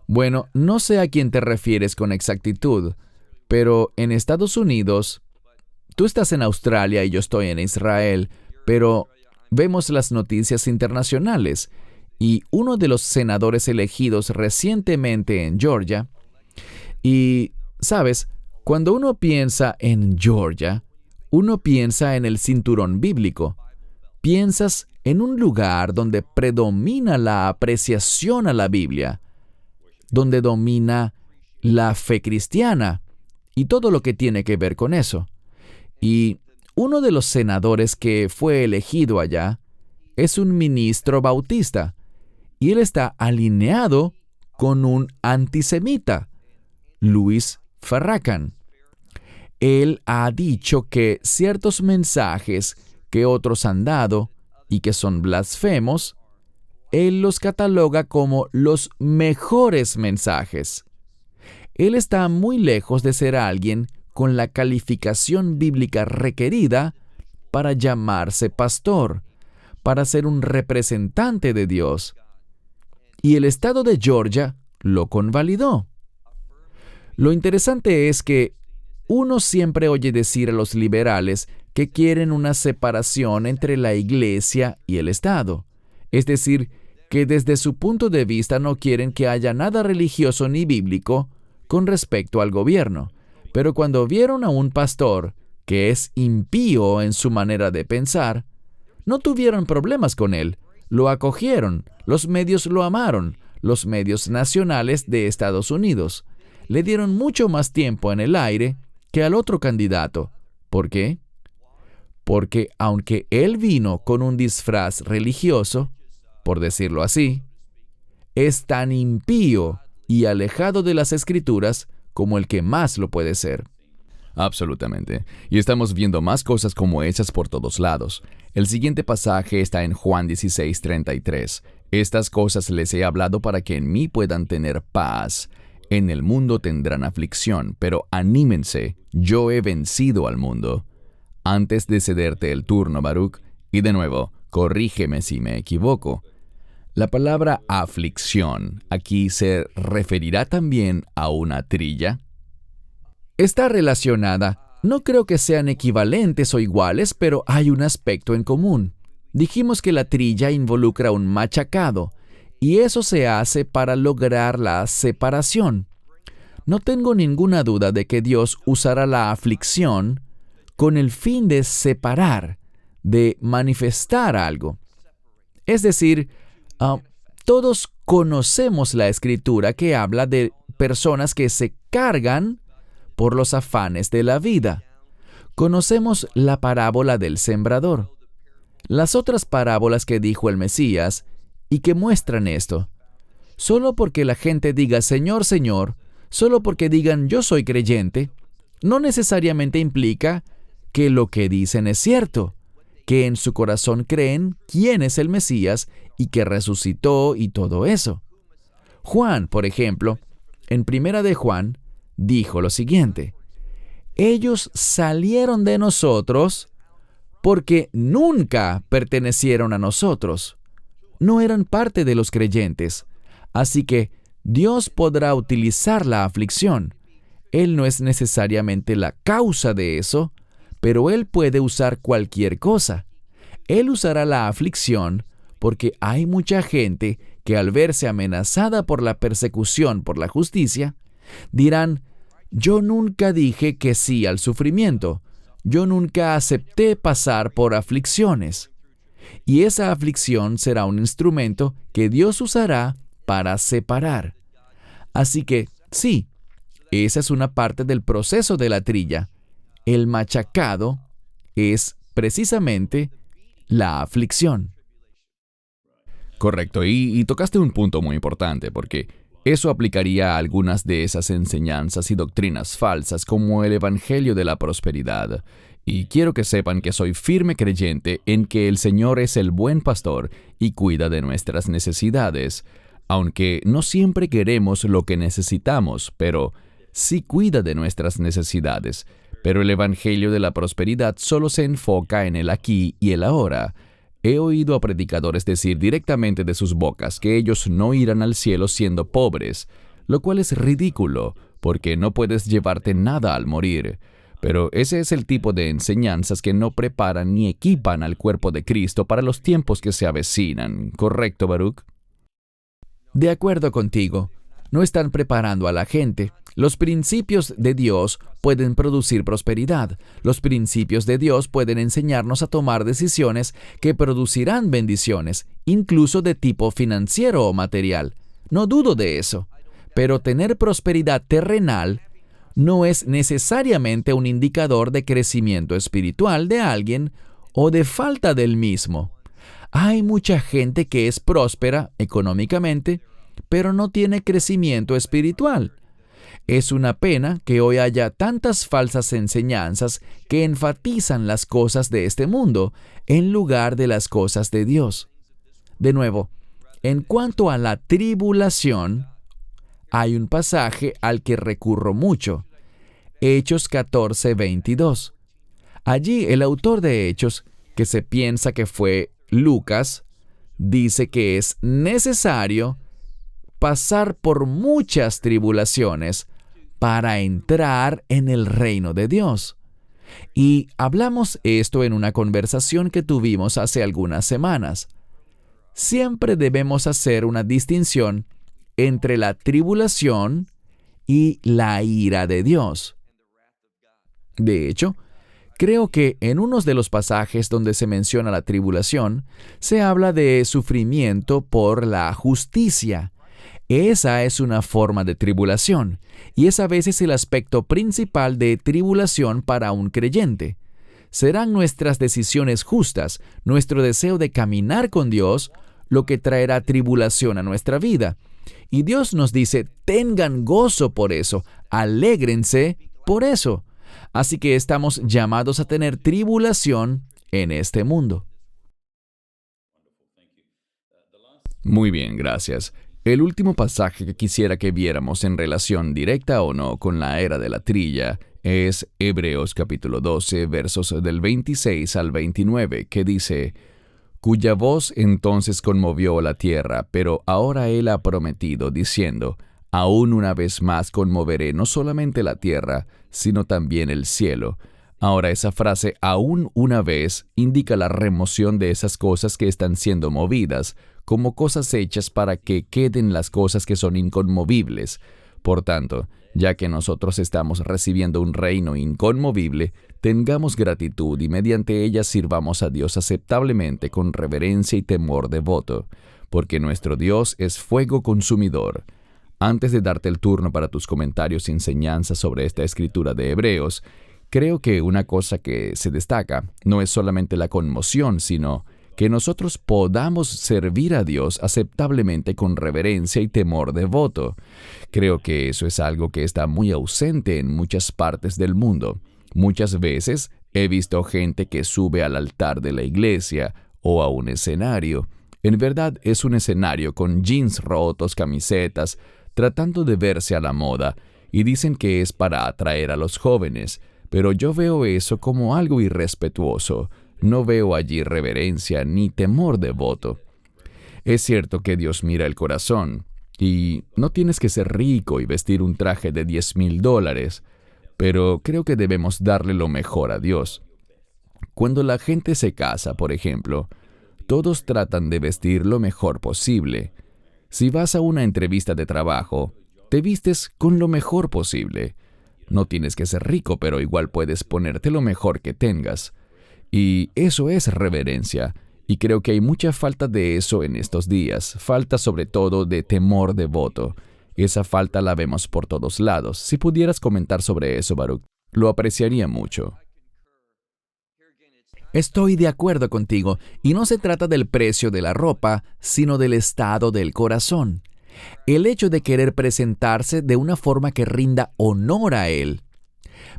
Bueno, no sé a quién te refieres con exactitud, pero en Estados Unidos, tú estás en Australia y yo estoy en Israel, pero vemos las noticias internacionales y uno de los senadores elegidos recientemente en Georgia, y, ¿sabes? Cuando uno piensa en Georgia, uno piensa en el cinturón bíblico. Piensas en un lugar donde predomina la apreciación a la Biblia, donde domina la fe cristiana y todo lo que tiene que ver con eso. Y uno de los senadores que fue elegido allá es un ministro bautista, y él está alineado con un antisemita, Louis Farrakhan. Él ha dicho que ciertos mensajes que otros han dado y que son blasfemos, él los cataloga como los mejores mensajes. Él está muy lejos de ser alguien con la calificación bíblica requerida para llamarse pastor, para ser un representante de Dios. Y el estado de Georgia lo convalidó. Lo interesante es que uno siempre oye decir a los liberales que quieren una separación entre la iglesia y el Estado. Es decir, que desde su punto de vista no quieren que haya nada religioso ni bíblico con respecto al gobierno. Pero cuando vieron a un pastor que es impío en su manera de pensar, no tuvieron problemas con él. Lo acogieron, los medios lo amaron, los medios nacionales de Estados Unidos. Le dieron mucho más tiempo en el aire que al otro candidato. ¿Por qué? Porque aunque él vino con un disfraz religioso, por decirlo así, es tan impío y alejado de las Escrituras como el que más lo puede ser. Absolutamente. Y estamos viendo más cosas como esas por todos lados. El siguiente pasaje está en Juan 16:33. Estas cosas les he hablado para que en mí puedan tener paz. En el mundo tendrán aflicción, pero anímense, yo he vencido al mundo. Antes de cederte el turno, Baruch, y de nuevo, corrígeme si me equivoco. La palabra aflicción aquí se referirá también a una trilla. Está relacionada. No creo que sean equivalentes o iguales, pero hay un aspecto en común. Dijimos que la trilla involucra un machacado, y eso se hace para lograr la separación. No tengo ninguna duda de que Dios usará la aflicción con el fin de separar, de manifestar algo. Es decir, todos conocemos la Escritura que habla de personas que se cargan por los afanes de la vida. Conocemos la parábola del sembrador. Las otras parábolas que dijo el Mesías y que muestran esto. Solo porque la gente diga Señor, Señor, solo porque digan yo soy creyente, no necesariamente implica que lo que dicen es cierto, que en su corazón creen quién es el Mesías y que resucitó y todo eso. Juan, por ejemplo, en Primera de Juan, dijo lo siguiente: Ellos salieron de nosotros porque nunca pertenecieron a nosotros. No eran parte de los creyentes. Así que Dios podrá utilizar la aflicción. Él no es necesariamente la causa de eso, pero Él puede usar cualquier cosa. Él usará la aflicción porque hay mucha gente que al verse amenazada por la persecución por la justicia, dirán: yo nunca dije que sí al sufrimiento. Yo nunca acepté pasar por aflicciones. Y esa aflicción será un instrumento que Dios usará para separar. Así que, sí, esa es una parte del proceso de la trilla. El machacado es precisamente la aflicción. Correcto, y tocaste un punto muy importante, porque eso aplicaría a algunas de esas enseñanzas y doctrinas falsas como el Evangelio de la Prosperidad. Y quiero que sepan que soy firme creyente en que el Señor es el buen pastor y cuida de nuestras necesidades, aunque no siempre queremos lo que necesitamos, pero sí cuida de nuestras necesidades. Pero el Evangelio de la Prosperidad solo se enfoca en el aquí y el ahora. He oído a predicadores decir directamente de sus bocas que ellos no irán al cielo siendo pobres, lo cual es ridículo, porque no puedes llevarte nada al morir. Pero ese es el tipo de enseñanzas que no preparan ni equipan al cuerpo de Cristo para los tiempos que se avecinan. ¿Correcto, Baruch? De acuerdo contigo, no están preparando a la gente. Los principios de Dios pueden producir prosperidad. Los principios de Dios pueden enseñarnos a tomar decisiones que producirán bendiciones, incluso de tipo financiero o material. No dudo de eso. Pero tener prosperidad terrenal no es necesariamente un indicador de crecimiento espiritual de alguien o de falta del mismo. Hay mucha gente que es próspera económicamente, pero no tiene crecimiento espiritual. Es una pena que hoy haya tantas falsas enseñanzas que enfatizan las cosas de este mundo en lugar de las cosas de Dios. De nuevo, en cuanto a la tribulación, hay un pasaje al que recurro mucho. Hechos 14:22. Allí el autor de Hechos, que se piensa que fue Lucas, dice que es necesario pasar por muchas tribulaciones para entrar en el reino de Dios. Y hablamos esto en una conversación que tuvimos hace algunas semanas. Siempre debemos hacer una distinción entre la tribulación y la ira de Dios. De hecho, creo que en unos de los pasajes donde se menciona la tribulación, se habla de sufrimiento por la justicia. Esa es una forma de tribulación, y es a veces el aspecto principal de tribulación para un creyente. Serán nuestras decisiones justas, nuestro deseo de caminar con Dios, lo que traerá tribulación a nuestra vida. Y Dios nos dice: tengan gozo por eso, alégrense por eso. Así que estamos llamados a tener tribulación en este mundo. Muy bien, gracias. El último pasaje que quisiera que viéramos en relación directa o no con la era de la trilla es Hebreos capítulo 12, versos del 26 al 29, que dice: cuya voz entonces conmovió la tierra, pero ahora Él ha prometido, diciendo: aún una vez más conmoveré no solamente la tierra, sino también el cielo. Ahora esa frase aún una vez indica la remoción de esas cosas que están siendo movidas, como cosas hechas para que queden las cosas que son inconmovibles. Por tanto, ya que nosotros estamos recibiendo un reino inconmovible, tengamos gratitud y mediante ella sirvamos a Dios aceptablemente con reverencia y temor devoto, porque nuestro Dios es fuego consumidor. Antes de darte el turno para tus comentarios y enseñanzas sobre esta escritura de Hebreos, creo que una cosa que se destaca no es solamente la conmoción, sino que nosotros podamos servir a Dios aceptablemente con reverencia y temor devoto. Creo que eso es algo que está muy ausente en muchas partes del mundo. Muchas veces he visto gente que sube al altar de la iglesia o a un escenario. En verdad es un escenario con jeans rotos, camisetas, tratando de verse a la moda, y dicen que es para atraer a los jóvenes, pero yo veo eso como algo irrespetuoso. No veo allí reverencia ni temor devoto. Es cierto que Dios mira el corazón, y no tienes que ser rico y vestir un traje de $10,000, pero creo que debemos darle lo mejor a Dios. Cuando la gente se casa, por ejemplo, todos tratan de vestir lo mejor posible. Si vas a una entrevista de trabajo, te vistes con lo mejor posible. No tienes que ser rico, pero igual puedes ponerte lo mejor que tengas. Y eso es reverencia. Y creo que hay mucha falta de eso en estos días. Falta sobre todo de temor devoto. Esa falta la vemos por todos lados. Si pudieras comentar sobre eso, Baruch, lo apreciaría mucho. Estoy de acuerdo contigo, y no se trata del precio de la ropa, sino del estado del corazón. El hecho de querer presentarse de una forma que rinda honor a Él.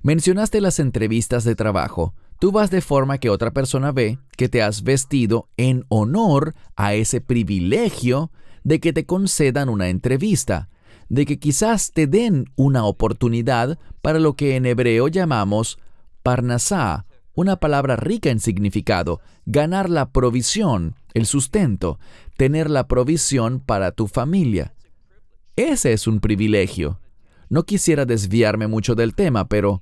Mencionaste las entrevistas de trabajo. Tú vas de forma que otra persona ve que te has vestido en honor a ese privilegio de que te concedan una entrevista, de que quizás te den una oportunidad para lo que en hebreo llamamos parnasá, una palabra rica en significado, ganar la provisión, el sustento, tener la provisión para tu familia. Ese es un privilegio. No quisiera desviarme mucho del tema, pero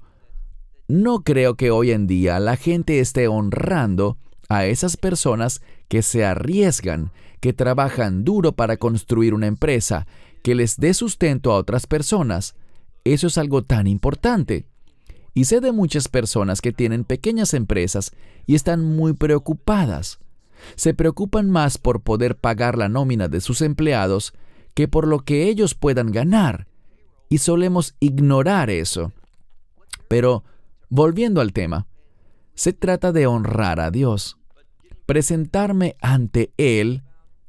no creo que hoy en día la gente esté honrando a esas personas que se arriesgan, que trabajan duro para construir una empresa, que les dé sustento a otras personas. Eso es algo tan importante. Y sé de muchas personas que tienen pequeñas empresas y están muy preocupadas. Se preocupan más por poder pagar la nómina de sus empleados que por lo que ellos puedan ganar. Y solemos ignorar eso. Pero, volviendo al tema, se trata de honrar a Dios. Presentarme ante Él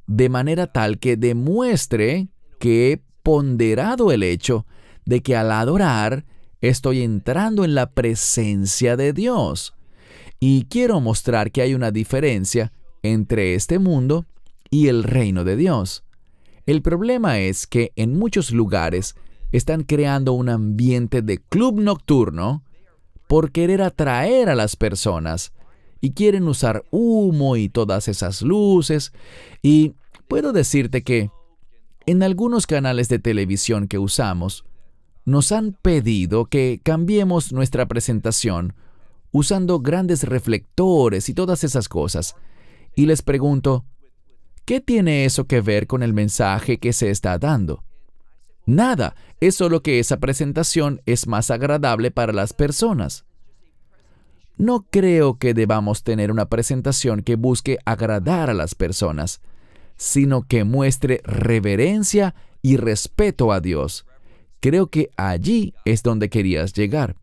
de manera tal que demuestre que he ponderado el hecho de que al adorar estoy entrando en la presencia de Dios. Y quiero mostrar que hay una diferencia entre este mundo y el reino de Dios. El problema es que en muchos lugares están creando un ambiente de club nocturno por querer atraer a las personas y quieren usar humo y todas esas luces. Y puedo decirte que en algunos canales de televisión que usamos, nos han pedido que cambiemos nuestra presentación usando grandes reflectores y todas esas cosas. Y les pregunto, ¿qué tiene eso que ver con el mensaje que se está dando? Nada, es solo que esa presentación es más agradable para las personas. No creo que debamos tener una presentación que busque agradar a las personas, sino que muestre reverencia y respeto a Dios. Creo que allí es donde querías llegar.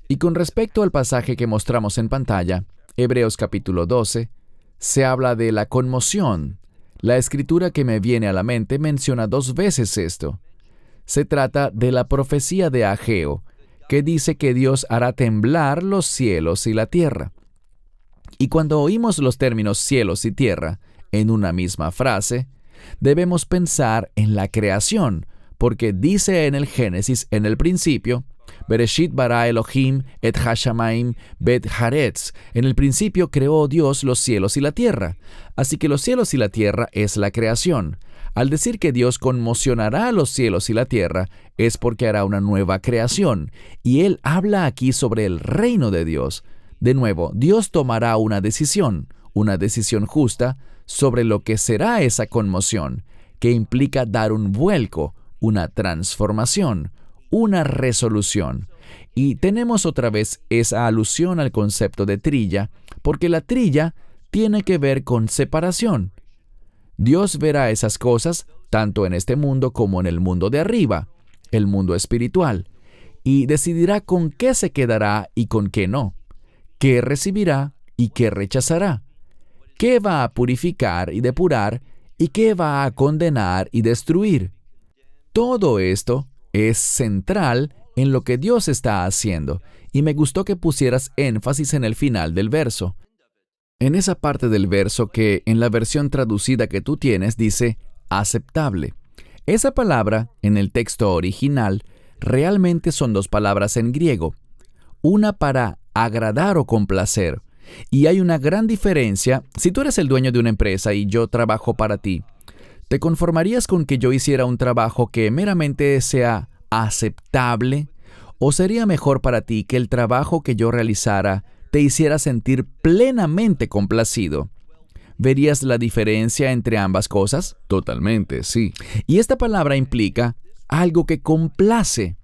Y con respecto al pasaje que mostramos en pantalla, Hebreos capítulo 12, se habla de la conmoción. La escritura que me viene a la mente menciona 2 veces esto. Se trata de la profecía de Ageo, que dice que Dios hará temblar los cielos y la tierra. Y cuando oímos los términos cielos y tierra en una misma frase, debemos pensar en la creación, porque dice en el Génesis, en el principio, Bereshit bara Elohim et hashamayim bet haaretz. En el principio creó Dios los cielos y la tierra. Así que los cielos y la tierra es la creación. Al decir que Dios conmocionará los cielos y la tierra, es porque hará una nueva creación. Y Él habla aquí sobre el reino de Dios. De nuevo, Dios tomará una decisión justa, sobre lo que será esa conmoción, que implica dar un vuelco, una transformación, una resolución. Y tenemos otra vez esa alusión al concepto de trilla, porque la trilla tiene que ver con separación. Dios verá esas cosas tanto en este mundo como en el mundo de arriba, el mundo espiritual, y decidirá con qué se quedará y con qué no, qué recibirá y qué rechazará, qué va a purificar y depurar y qué va a condenar y destruir. Todo esto es central en lo que Dios está haciendo, y me gustó que pusieras énfasis en el final del verso. En esa parte del verso que en la versión traducida que tú tienes dice aceptable. Esa palabra, en el texto original, realmente son dos palabras en griego, una para agradar o complacer. Y hay una gran diferencia. Si tú eres el dueño de una empresa y yo trabajo para ti, ¿te conformarías con que yo hiciera un trabajo que meramente sea aceptable? ¿O sería mejor para ti que el trabajo que yo realizara te hiciera sentir plenamente complacido? ¿Verías la diferencia entre ambas cosas? Totalmente, sí. Y esta palabra implica algo que complace.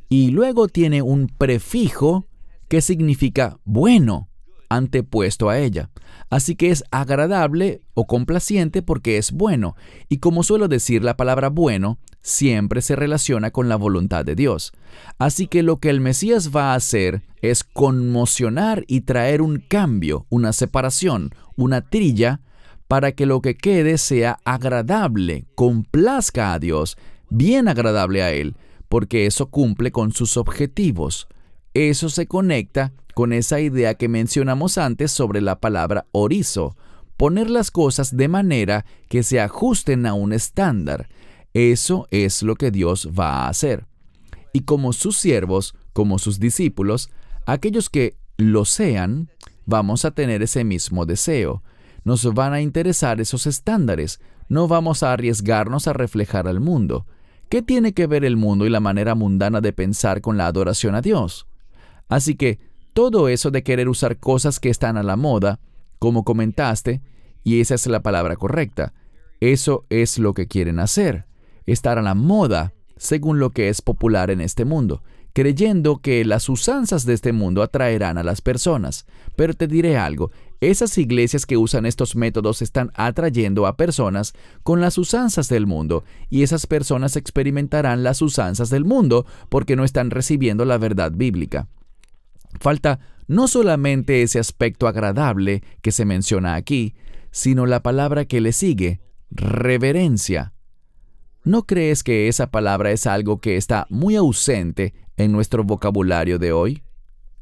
Y luego tiene un prefijo que significa bueno, antepuesto a ella. Así que es agradable o complaciente porque es bueno. Y como suelo decir, la palabra bueno siempre se relaciona con la voluntad de Dios. Así que lo que el Mesías va a hacer es conmocionar y traer un cambio, una separación, una trilla, para que lo que quede sea agradable, complazca a Dios, bien agradable a Él, porque eso cumple con sus objetivos. Eso se conecta con esa idea que mencionamos antes sobre la palabra orizo, poner las cosas de manera que se ajusten a un estándar. Eso es lo que Dios va a hacer. Y como sus siervos, como sus discípulos, aquellos que lo sean, vamos a tener ese mismo deseo. Nos van a interesar esos estándares. No vamos a arriesgarnos a reflejar al mundo. ¿Qué tiene que ver el mundo y la manera mundana de pensar con la adoración a Dios? Así que todo eso de querer usar cosas que están a la moda, como comentaste, y esa es la palabra correcta, eso es lo que quieren hacer, estar a la moda según lo que es popular en este mundo, creyendo que las usanzas de este mundo atraerán a las personas. Pero te diré algo, esas iglesias que usan estos métodos están atrayendo a personas con las usanzas del mundo, y esas personas experimentarán las usanzas del mundo porque no están recibiendo la verdad bíblica. Falta no solamente ese aspecto agradable que se menciona aquí, sino la palabra que le sigue, reverencia. ¿No crees que esa palabra es algo que está muy ausente en nuestro vocabulario de hoy?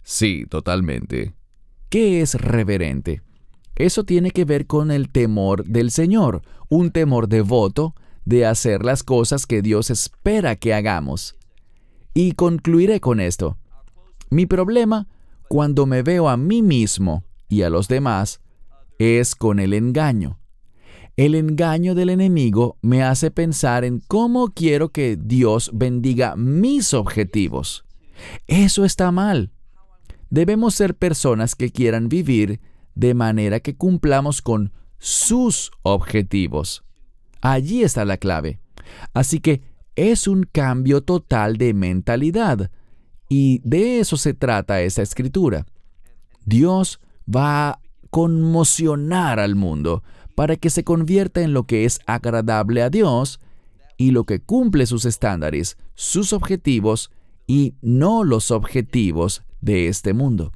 Sí, totalmente. ¿Qué es reverente? Eso tiene que ver con el temor del Señor, un temor devoto de hacer las cosas que Dios espera que hagamos. Y concluiré con esto. Mi problema, cuando me veo a mí mismo y a los demás, es con el engaño. El engaño del enemigo me hace pensar en cómo quiero que Dios bendiga mis objetivos. Eso está mal. Debemos ser personas que quieran vivir de manera que cumplamos con sus objetivos. Allí está la clave. Así que es un cambio total de mentalidad. Y de eso se trata esta escritura. Dios va a conmocionar al mundo para que se convierta en lo que es agradable a Dios y lo que cumple sus estándares, sus objetivos y no los objetivos de este mundo.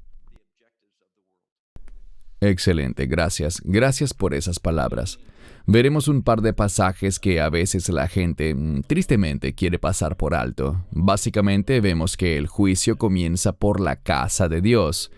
Excelente, gracias. Gracias por esas palabras. Veremos un par de pasajes que a veces la gente, tristemente, quiere pasar por alto. Básicamente vemos que el juicio comienza por la casa de Dios.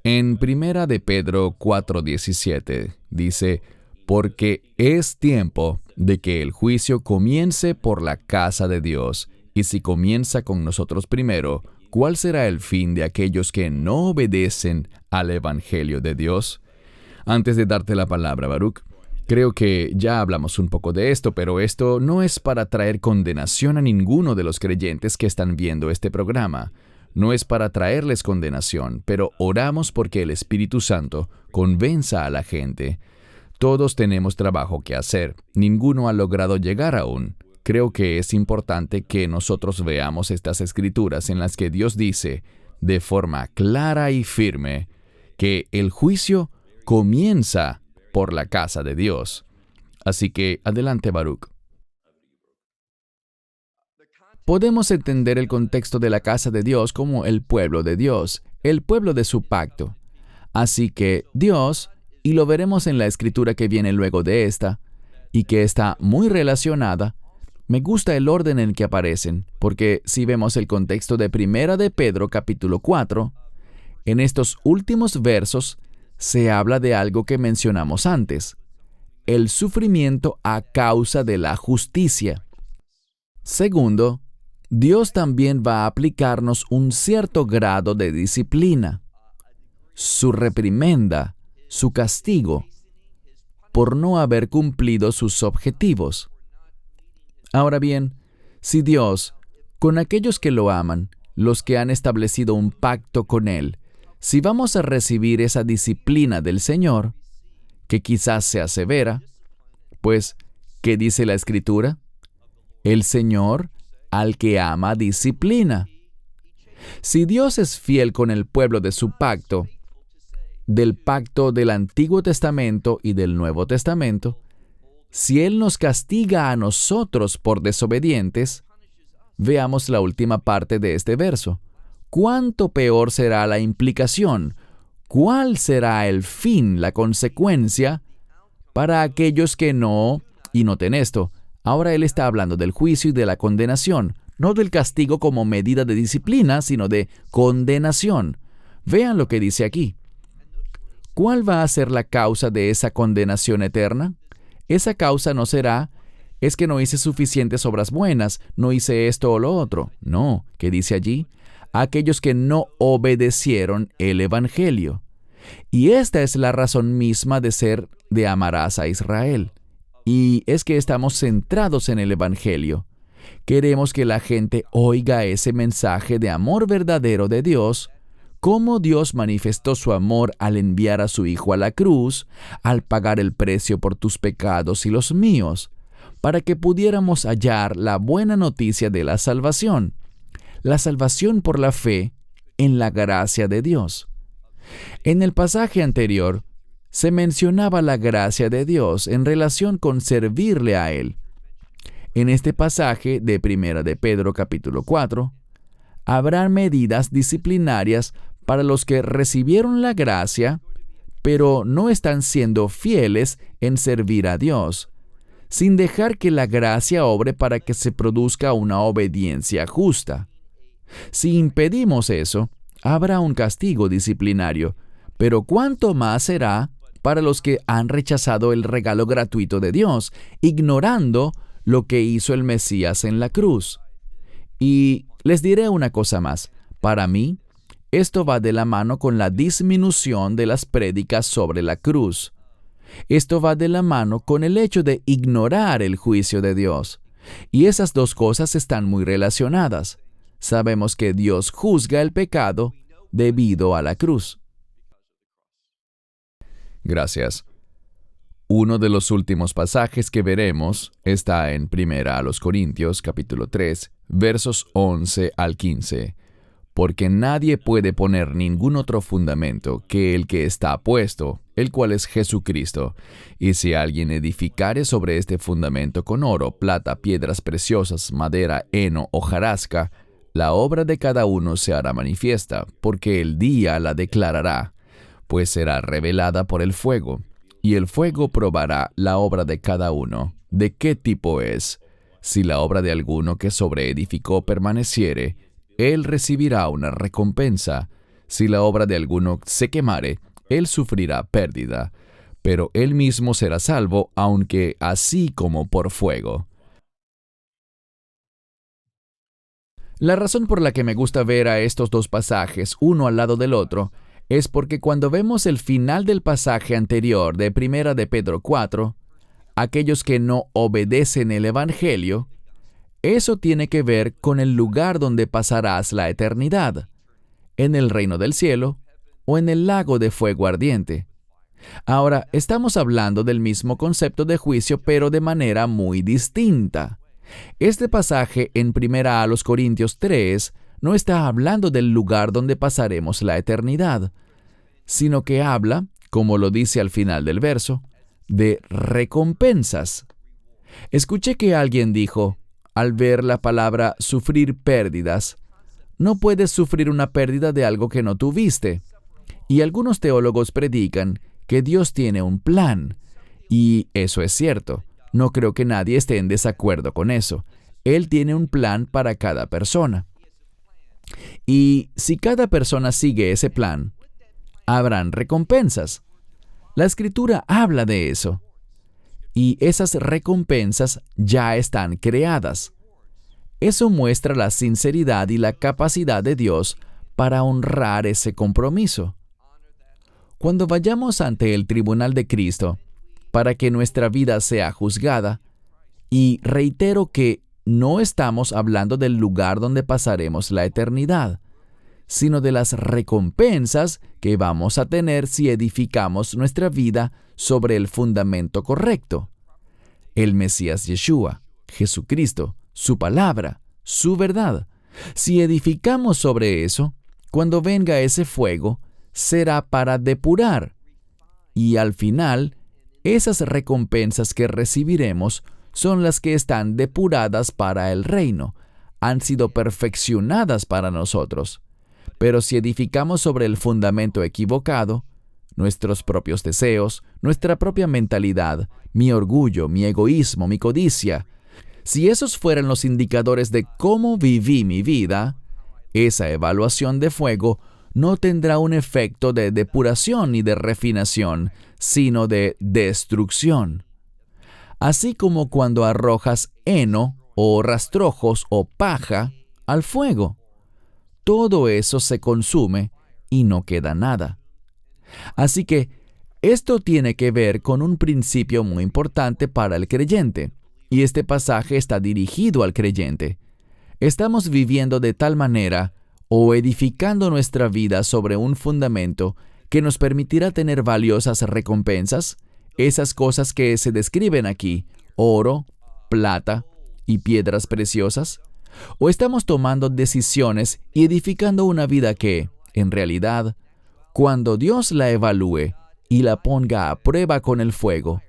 En 1 de Pedro 4:17 dice, porque es tiempo de que el juicio comience por la casa de Dios, y si comienza con nosotros primero, ¿cuál será el fin de aquellos que no obedecen al Evangelio de Dios? Antes de darte la palabra, Baruch, creo que ya hablamos un poco de esto, pero esto no es para traer condenación a ninguno de los creyentes que están viendo este programa. No es para traerles condenación, pero oramos porque el Espíritu Santo convenza a la gente. Todos tenemos trabajo que hacer. Ninguno ha logrado llegar aún. Creo que es importante que nosotros veamos estas escrituras en las que Dios dice, de forma clara y firme, que el juicio comienza por la casa de Dios. Así que, adelante, Baruch. Podemos entender el contexto de la casa de Dios como el pueblo de Dios, el pueblo de su pacto. Así que Dios, y lo veremos en la escritura que viene luego de esta, y que está muy relacionada, me gusta el orden en que aparecen, porque si vemos el contexto de 1 de Pedro capítulo 4, en estos últimos versos se habla de algo que mencionamos antes, el sufrimiento a causa de la justicia. Segundo, Dios también va a aplicarnos un cierto grado de disciplina, su reprimenda, su castigo, por no haber cumplido sus objetivos. Ahora bien, si Dios, con aquellos que lo aman, los que han establecido un pacto con Él, si vamos a recibir esa disciplina del Señor, que quizás sea severa, pues, ¿qué dice la Escritura? El Señor, al que ama, disciplina. Si Dios es fiel con el pueblo de su pacto, del pacto del Antiguo Testamento y del Nuevo Testamento, si Él nos castiga a nosotros por desobedientes, veamos la última parte de este verso. ¿Cuánto peor será la implicación? ¿Cuál será el fin, la consecuencia para aquellos que no? Y noten esto, ahora Él está hablando del juicio y de la condenación, no del castigo como medida de disciplina, sino de condenación. Vean lo que dice aquí. ¿Cuál va a ser la causa de esa condenación eterna? Esa causa no será, es que no hice suficientes obras buenas, no hice esto o lo otro. No, ¿qué dice allí? Aquellos que no obedecieron el Evangelio. Y esta es la razón misma de ser de Amarás a Israel. Y es que estamos centrados en el Evangelio. Queremos que la gente oiga ese mensaje de amor verdadero de Dios, cómo Dios manifestó su amor al enviar a su Hijo a la cruz, al pagar el precio por tus pecados y los míos, para que pudiéramos hallar la buena noticia de la salvación por la fe en la gracia de Dios. En el pasaje anterior, se mencionaba la gracia de Dios en relación con servirle a Él. En este pasaje de 1 de Pedro capítulo 4, habrá medidas disciplinarias para los que recibieron la gracia, pero no están siendo fieles en servir a Dios, sin dejar que la gracia obre para que se produzca una obediencia justa. Si impedimos eso, habrá un castigo disciplinario, pero ¿cuánto más será para los que han rechazado el regalo gratuito de Dios, ignorando lo que hizo el Mesías en la cruz? Y les diré una cosa más. Para mí, esto va de la mano con la disminución de las prédicas sobre la cruz. Esto va de la mano con el hecho de ignorar el juicio de Dios. Y esas dos cosas están muy relacionadas. Sabemos que Dios juzga el pecado debido a la cruz. Gracias. Uno de los últimos pasajes que veremos está en 1 Corintios capítulo 3, versos 11 al 15. Porque nadie puede poner ningún otro fundamento que el que está puesto, el cual es Jesucristo. Y si alguien edificare sobre este fundamento con oro, plata, piedras preciosas, madera, heno, hojarasca, la obra de cada uno se hará manifiesta, porque el día la declarará, pues será revelada por el fuego. Y el fuego probará la obra de cada uno, de qué tipo es. Si la obra de alguno que sobreedificó permaneciere, él recibirá una recompensa. Si la obra de alguno se quemare, él sufrirá pérdida, pero él mismo será salvo, aunque así como por fuego. La razón por la que me gusta ver a estos dos pasajes, uno al lado del otro, es porque cuando vemos el final del pasaje anterior de 1 de Pedro 4, aquellos que no obedecen el Evangelio, eso tiene que ver con el lugar donde pasarás la eternidad, en el reino del cielo o en el lago de fuego ardiente. Ahora, estamos hablando del mismo concepto de juicio, pero de manera muy distinta. Este pasaje en 1 Corintios 3 no está hablando del lugar donde pasaremos la eternidad, sino que habla, como lo dice al final del verso, de recompensas. Escuché que alguien dijo, al ver la palabra sufrir pérdidas, no puedes sufrir una pérdida de algo que no tuviste. Y algunos teólogos predican que Dios tiene un plan, y eso es cierto. No creo que nadie esté en desacuerdo con eso. Él tiene un plan para cada persona. Y si cada persona sigue ese plan, habrán recompensas. La Escritura habla de eso. Y esas recompensas ya están creadas. Eso muestra la sinceridad y la capacidad de Dios para honrar ese compromiso. Cuando vayamos ante el tribunal de Cristo, para que nuestra vida sea juzgada, y reitero que no estamos hablando del lugar donde pasaremos la eternidad, sino de las recompensas que vamos a tener si edificamos nuestra vida sobre el fundamento correcto. El Mesías Yeshua, Jesucristo, su palabra, su verdad. Si edificamos sobre eso, cuando venga ese fuego, será para depurar. Y al final, esas recompensas que recibiremos son las que están depuradas para el reino, han sido perfeccionadas para nosotros. Pero si edificamos sobre el fundamento equivocado, nuestros propios deseos, nuestra propia mentalidad, mi orgullo, mi egoísmo, mi codicia, si esos fueran los indicadores de cómo viví mi vida, esa evaluación de fuego no tendrá un efecto de depuración ni de refinación, sino de destrucción. Así como cuando arrojas heno o rastrojos o paja al fuego. Todo eso se consume y no queda nada. Así que esto tiene que ver con un principio muy importante para el creyente, y este pasaje está dirigido al creyente. Estamos viviendo de tal manera o edificando nuestra vida sobre un fundamento que nos permitirá tener valiosas recompensas, esas cosas que se describen aquí, oro, plata y piedras preciosas, o estamos tomando decisiones y edificando una vida que, en realidad, cuando Dios la evalúe y la ponga a prueba con el fuego,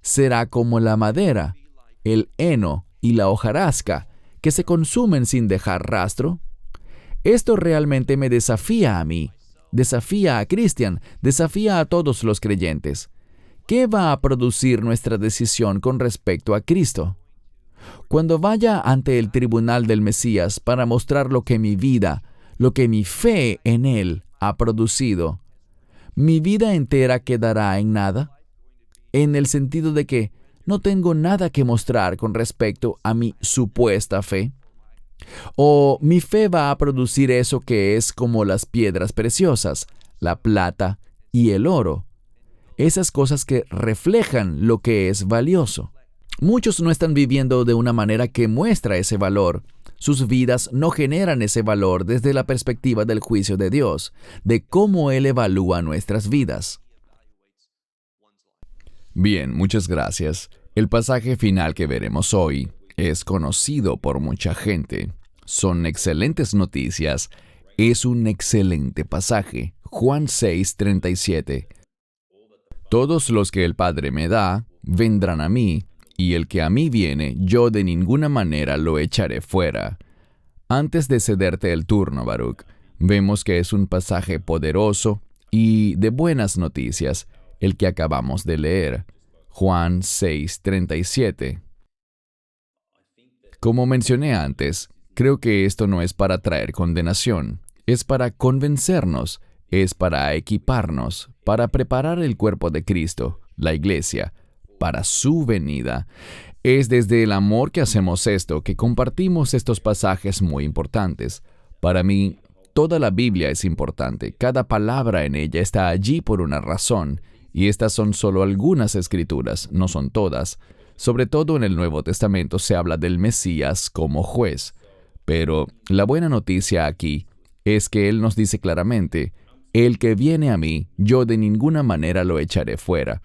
será como la madera, el heno y la hojarasca que se consumen sin dejar rastro. Esto realmente me desafía a mí, desafía a Cristian, desafía a todos los creyentes. ¿Qué va a producir nuestra decisión con respecto a Cristo? Cuando vaya ante el tribunal del Mesías para mostrar lo que mi vida, lo que mi fe en Él ha producido, ¿mi vida entera quedará en nada? En el sentido de que no tengo nada que mostrar con respecto a mi supuesta fe. ¿O mi fe va a producir eso que es como las piedras preciosas, la plata y el oro? Esas cosas que reflejan lo que es valioso. Muchos no están viviendo de una manera que muestra ese valor. Sus vidas no generan ese valor desde la perspectiva del juicio de Dios, de cómo Él evalúa nuestras vidas. Bien, muchas gracias. El pasaje final que veremos hoy es conocido por mucha gente. Son excelentes noticias. Es un excelente pasaje. Juan 6:37. Todos los que el Padre me da, vendrán a mí, y el que a mí viene, yo de ninguna manera lo echaré fuera. Antes de cederte el turno, Baruch, vemos que es un pasaje poderoso y de buenas noticias, el que acabamos de leer. Juan 6:37. Como mencioné antes, creo que esto no es para traer condenación, es para convencernos, es para equiparnos, para preparar el cuerpo de Cristo, la iglesia, para su venida. Es desde el amor que hacemos esto, que compartimos estos pasajes muy importantes. Para mí, toda la Biblia es importante, cada palabra en ella está allí por una razón, y estas son solo algunas escrituras, no son todas. Sobre todo en el Nuevo Testamento se habla del Mesías como juez. Pero la buena noticia aquí es que Él nos dice claramente, el que viene a mí, yo de ninguna manera lo echaré fuera.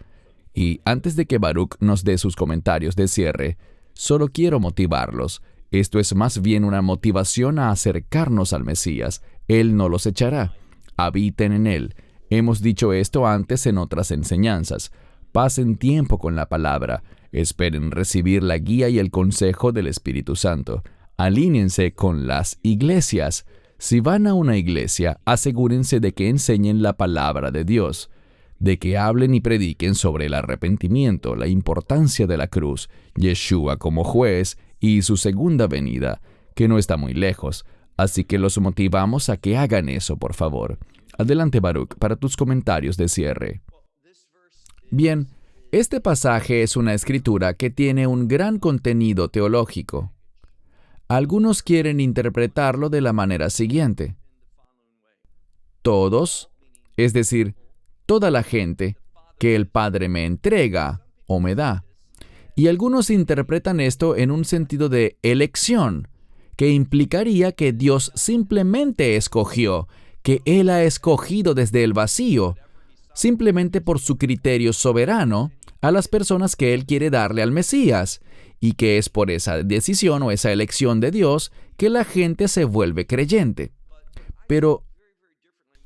Y antes de que Baruch nos dé sus comentarios de cierre, solo quiero motivarlos. Esto es más bien una motivación a acercarnos al Mesías. Él no los echará. Habiten en Él. Hemos dicho esto antes en otras enseñanzas. Pasen tiempo con la palabra. Esperen recibir la guía y el consejo del Espíritu Santo. Alíñense con las iglesias. Si van a una iglesia, asegúrense de que enseñen la palabra de Dios, de que hablen y prediquen sobre el arrepentimiento, la importancia de la cruz, Yeshua como juez y su segunda venida, que no está muy lejos. Así que los motivamos a que hagan eso, por favor. Adelante, Baruch, para tus comentarios de cierre. Bien, este pasaje es una escritura que tiene un gran contenido teológico. Algunos quieren interpretarlo de la manera siguiente. Todos, es decir, toda la gente que el Padre me entrega o me da. Y algunos interpretan esto en un sentido de elección, que implicaría que Dios simplemente escogió, que Él ha escogido desde el vacío, simplemente por su criterio soberano, a las personas que Él quiere darle al Mesías, y que es por esa decisión o esa elección de Dios que la gente se vuelve creyente. Pero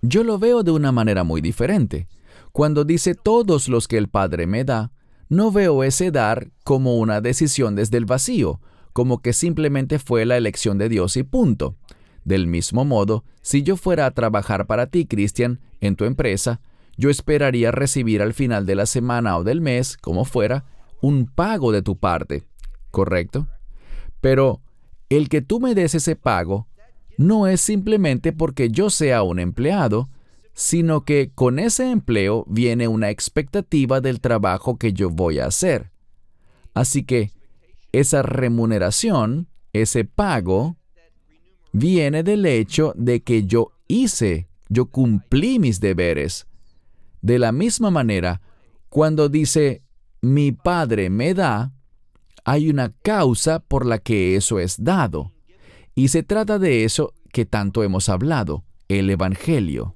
yo lo veo de una manera muy diferente. Cuando dice todos los que el Padre me da, no veo ese dar como una decisión desde el vacío, como que simplemente fue la elección de Dios y punto. Del mismo modo, si yo fuera a trabajar para ti, Cristian, en tu empresa, yo esperaría recibir al final de la semana o del mes, como fuera, un pago de tu parte, ¿correcto? Pero el que tú me des ese pago no es simplemente porque yo sea un empleado, sino que con ese empleo viene una expectativa del trabajo que yo voy a hacer. Así que esa remuneración, ese pago, viene del hecho de que yo cumplí mis deberes. De la misma manera, cuando dice, mi Padre me da, hay una causa por la que eso es dado. Y se trata de eso que tanto hemos hablado, el Evangelio.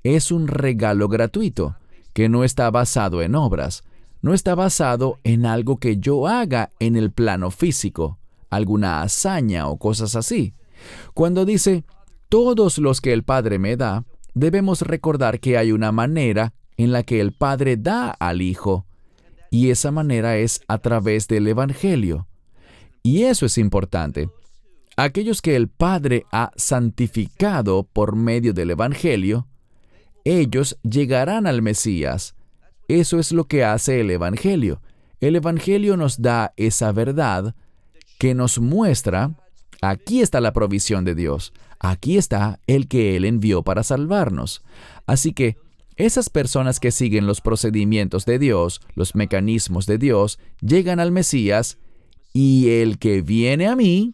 Es un regalo gratuito, que no está basado en obras, no está basado en algo que yo haga en el plano físico, alguna hazaña o cosas así. Cuando dice, todos los que el Padre me da, debemos recordar que hay una manera en la que el Padre da al Hijo, y esa manera es a través del Evangelio. Y eso es importante. Aquellos que el Padre ha santificado por medio del Evangelio, ellos llegarán al Mesías. Eso es lo que hace el Evangelio. El Evangelio nos da esa verdad que nos muestra, aquí está la provisión de Dios, aquí está el que Él envió para salvarnos. Así que esas personas que siguen los procedimientos de Dios, los mecanismos de Dios, llegan al Mesías, y el que viene a mí,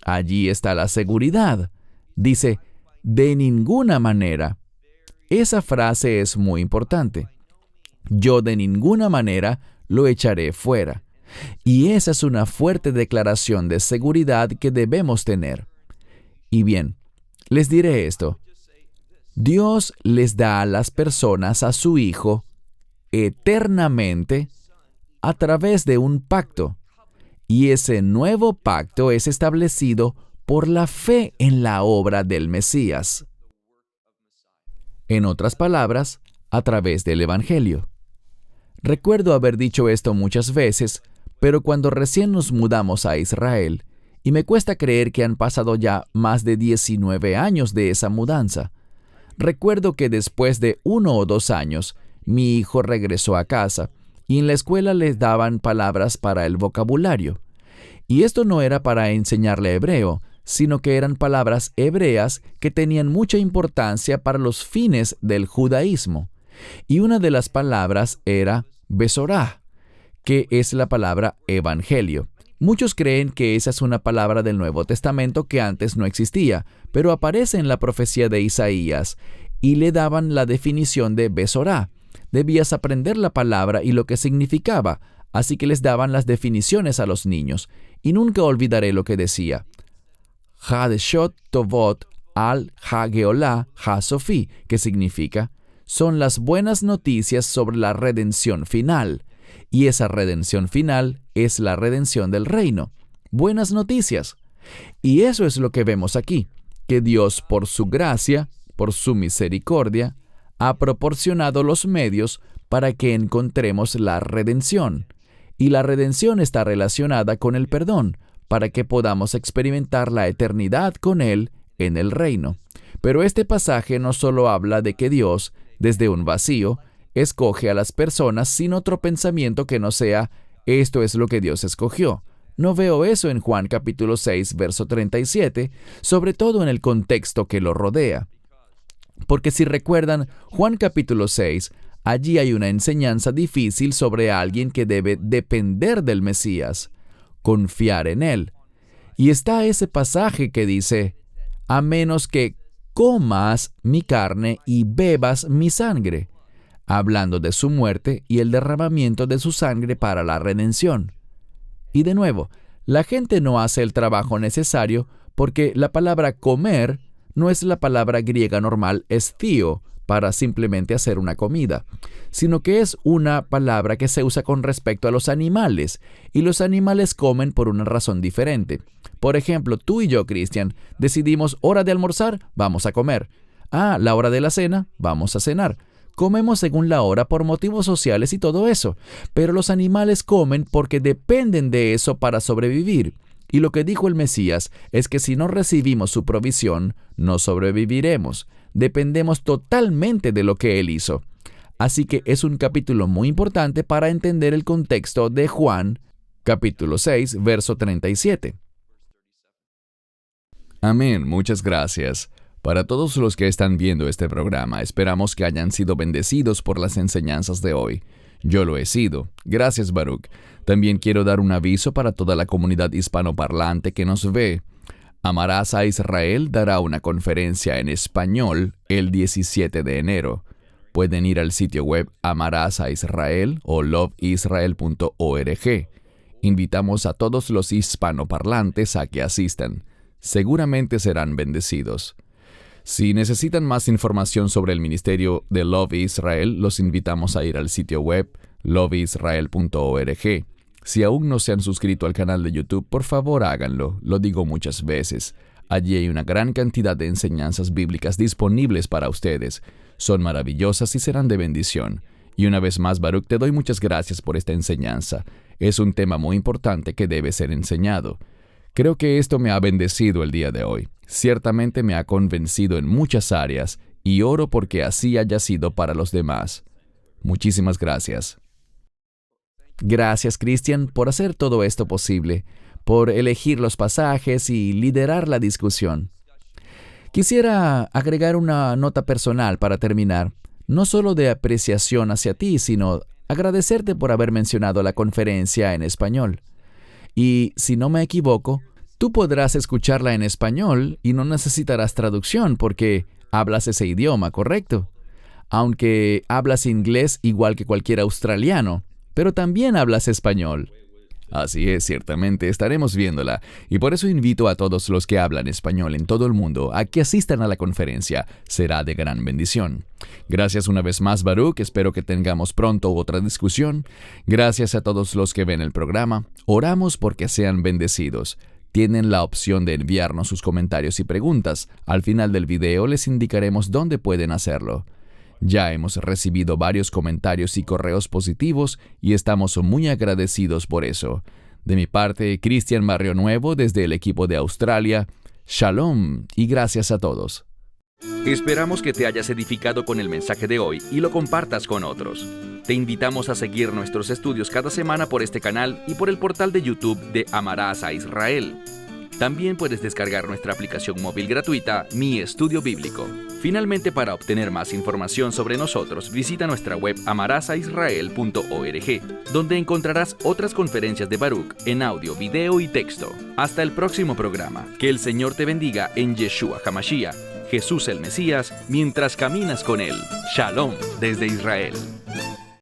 allí está la seguridad. Dice, de ninguna manera. Esa frase es muy importante. Yo de ninguna manera lo echaré fuera. Y esa es una fuerte declaración de seguridad que debemos tener. Y bien, les diré esto. Dios les da a las personas a su Hijo eternamente a través de un pacto. Y ese nuevo pacto es establecido por la fe en la obra del Mesías. En otras palabras, a través del Evangelio. Recuerdo haber dicho esto muchas veces, pero cuando recién nos mudamos a Israel, y me cuesta creer que han pasado ya más de 19 años de esa mudanza, recuerdo que después de 1 o 2 años, mi hijo regresó a casa, y en la escuela les daban palabras para el vocabulario. Y esto no era para enseñarle hebreo, sino que eran palabras hebreas que tenían mucha importancia para los fines del judaísmo. Y una de las palabras era Besorá, que es la palabra evangelio. Muchos creen que esa es una palabra del Nuevo Testamento que antes no existía, pero aparece en la profecía de Isaías, y le daban la definición de Besorá. Debías aprender la palabra y lo que significaba, así que les daban las definiciones a los niños. Y nunca olvidaré lo que decía. Hadeshot Tovot al Hageolá HaSofi, que significa, son las buenas noticias sobre la redención final. Y esa redención final es la redención del reino. Buenas noticias. Y eso es lo que vemos aquí, que Dios, por su gracia, por su misericordia, ha proporcionado los medios para que encontremos la redención. Y la redención está relacionada con el perdón, para que podamos experimentar la eternidad con Él en el reino. Pero este pasaje no solo habla de que Dios, desde un vacío, escoge a las personas sin otro pensamiento que no sea, esto es lo que Dios escogió. No veo eso en Juan capítulo 6, verso 37, sobre todo en el contexto que lo rodea. Porque si recuerdan, Juan capítulo 6, allí hay una enseñanza difícil sobre alguien que debe depender del Mesías, confiar en Él. Y está ese pasaje que dice, a menos que comas mi carne y bebas mi sangre, hablando de su muerte y el derramamiento de su sangre para la redención. Y de nuevo, la gente no hace el trabajo necesario porque la palabra comer no es la palabra griega normal esthio para simplemente hacer una comida, sino que es una palabra que se usa con respecto a los animales, y los animales comen por una razón diferente. Por ejemplo, tú y yo, Cristian, decidimos hora de almorzar, vamos a comer. La hora de la cena, vamos a cenar. Comemos según la hora por motivos sociales y todo eso, pero los animales comen porque dependen de eso para sobrevivir. Y lo que dijo el Mesías es que si no recibimos su provisión, no sobreviviremos. Dependemos totalmente de lo que Él hizo. Así que es un capítulo muy importante para entender el contexto de Juan, capítulo 6, verso 37. Amén, muchas gracias. Para todos los que están viendo este programa, esperamos que hayan sido bendecidos por las enseñanzas de hoy. Yo lo he sido. Gracias, Baruch. También quiero dar un aviso para toda la comunidad hispanoparlante que nos ve. Amarás a Israel dará una conferencia en español el 17 de enero. Pueden ir al sitio web Amarás a Israel o loveisrael.org. Invitamos a todos los hispanoparlantes a que asistan. Seguramente serán bendecidos. Si necesitan más información sobre el ministerio de Love Israel, los invitamos a ir al sitio web loveisrael.org. Si aún no se han suscrito al canal de YouTube, por favor háganlo, lo digo muchas veces. Allí hay una gran cantidad de enseñanzas bíblicas disponibles para ustedes. Son maravillosas y serán de bendición. Y una vez más, Baruch, te doy muchas gracias por esta enseñanza. Es un tema muy importante que debe ser enseñado. Creo que esto me ha bendecido el día de hoy. Ciertamente me ha convencido en muchas áreas y oro porque así haya sido para los demás. Muchísimas gracias. Gracias, Cristian, por hacer todo esto posible, por elegir los pasajes y liderar la discusión. Quisiera agregar una nota personal para terminar, no solo de apreciación hacia ti, sino agradecerte por haber mencionado la conferencia en español. Y si no me equivoco, tú podrás escucharla en español y no necesitarás traducción porque hablas ese idioma, ¿correcto? Aunque hablas inglés igual que cualquier australiano, pero también hablas español. Así es, ciertamente estaremos viéndola, y por eso invito a todos los que hablan español en todo el mundo a que asistan a la conferencia. Será de gran bendición. Gracias una vez más, Baruch, espero que tengamos pronto otra discusión. Gracias a todos los que ven el programa. Oramos porque sean bendecidos. Tienen la opción de enviarnos sus comentarios y preguntas. Al final del video les indicaremos dónde pueden hacerlo. Ya hemos recibido varios comentarios y correos positivos y estamos muy agradecidos por eso. De mi parte, Cristian Barrio Nuevo desde el equipo de Australia. Shalom y gracias a todos. Esperamos que te hayas edificado con el mensaje de hoy y lo compartas con otros. Te invitamos a seguir nuestros estudios cada semana por este canal y por el portal de YouTube de Amarás a Israel. También puedes descargar nuestra aplicación móvil gratuita, Mi Estudio Bíblico. Finalmente, para obtener más información sobre nosotros, visita nuestra web amarasaisrael.org, donde encontrarás otras conferencias de Baruch en audio, video y texto. Hasta el próximo programa. Que el Señor te bendiga en Yeshua HaMashiach, Jesús el Mesías, mientras caminas con Él. Shalom desde Israel.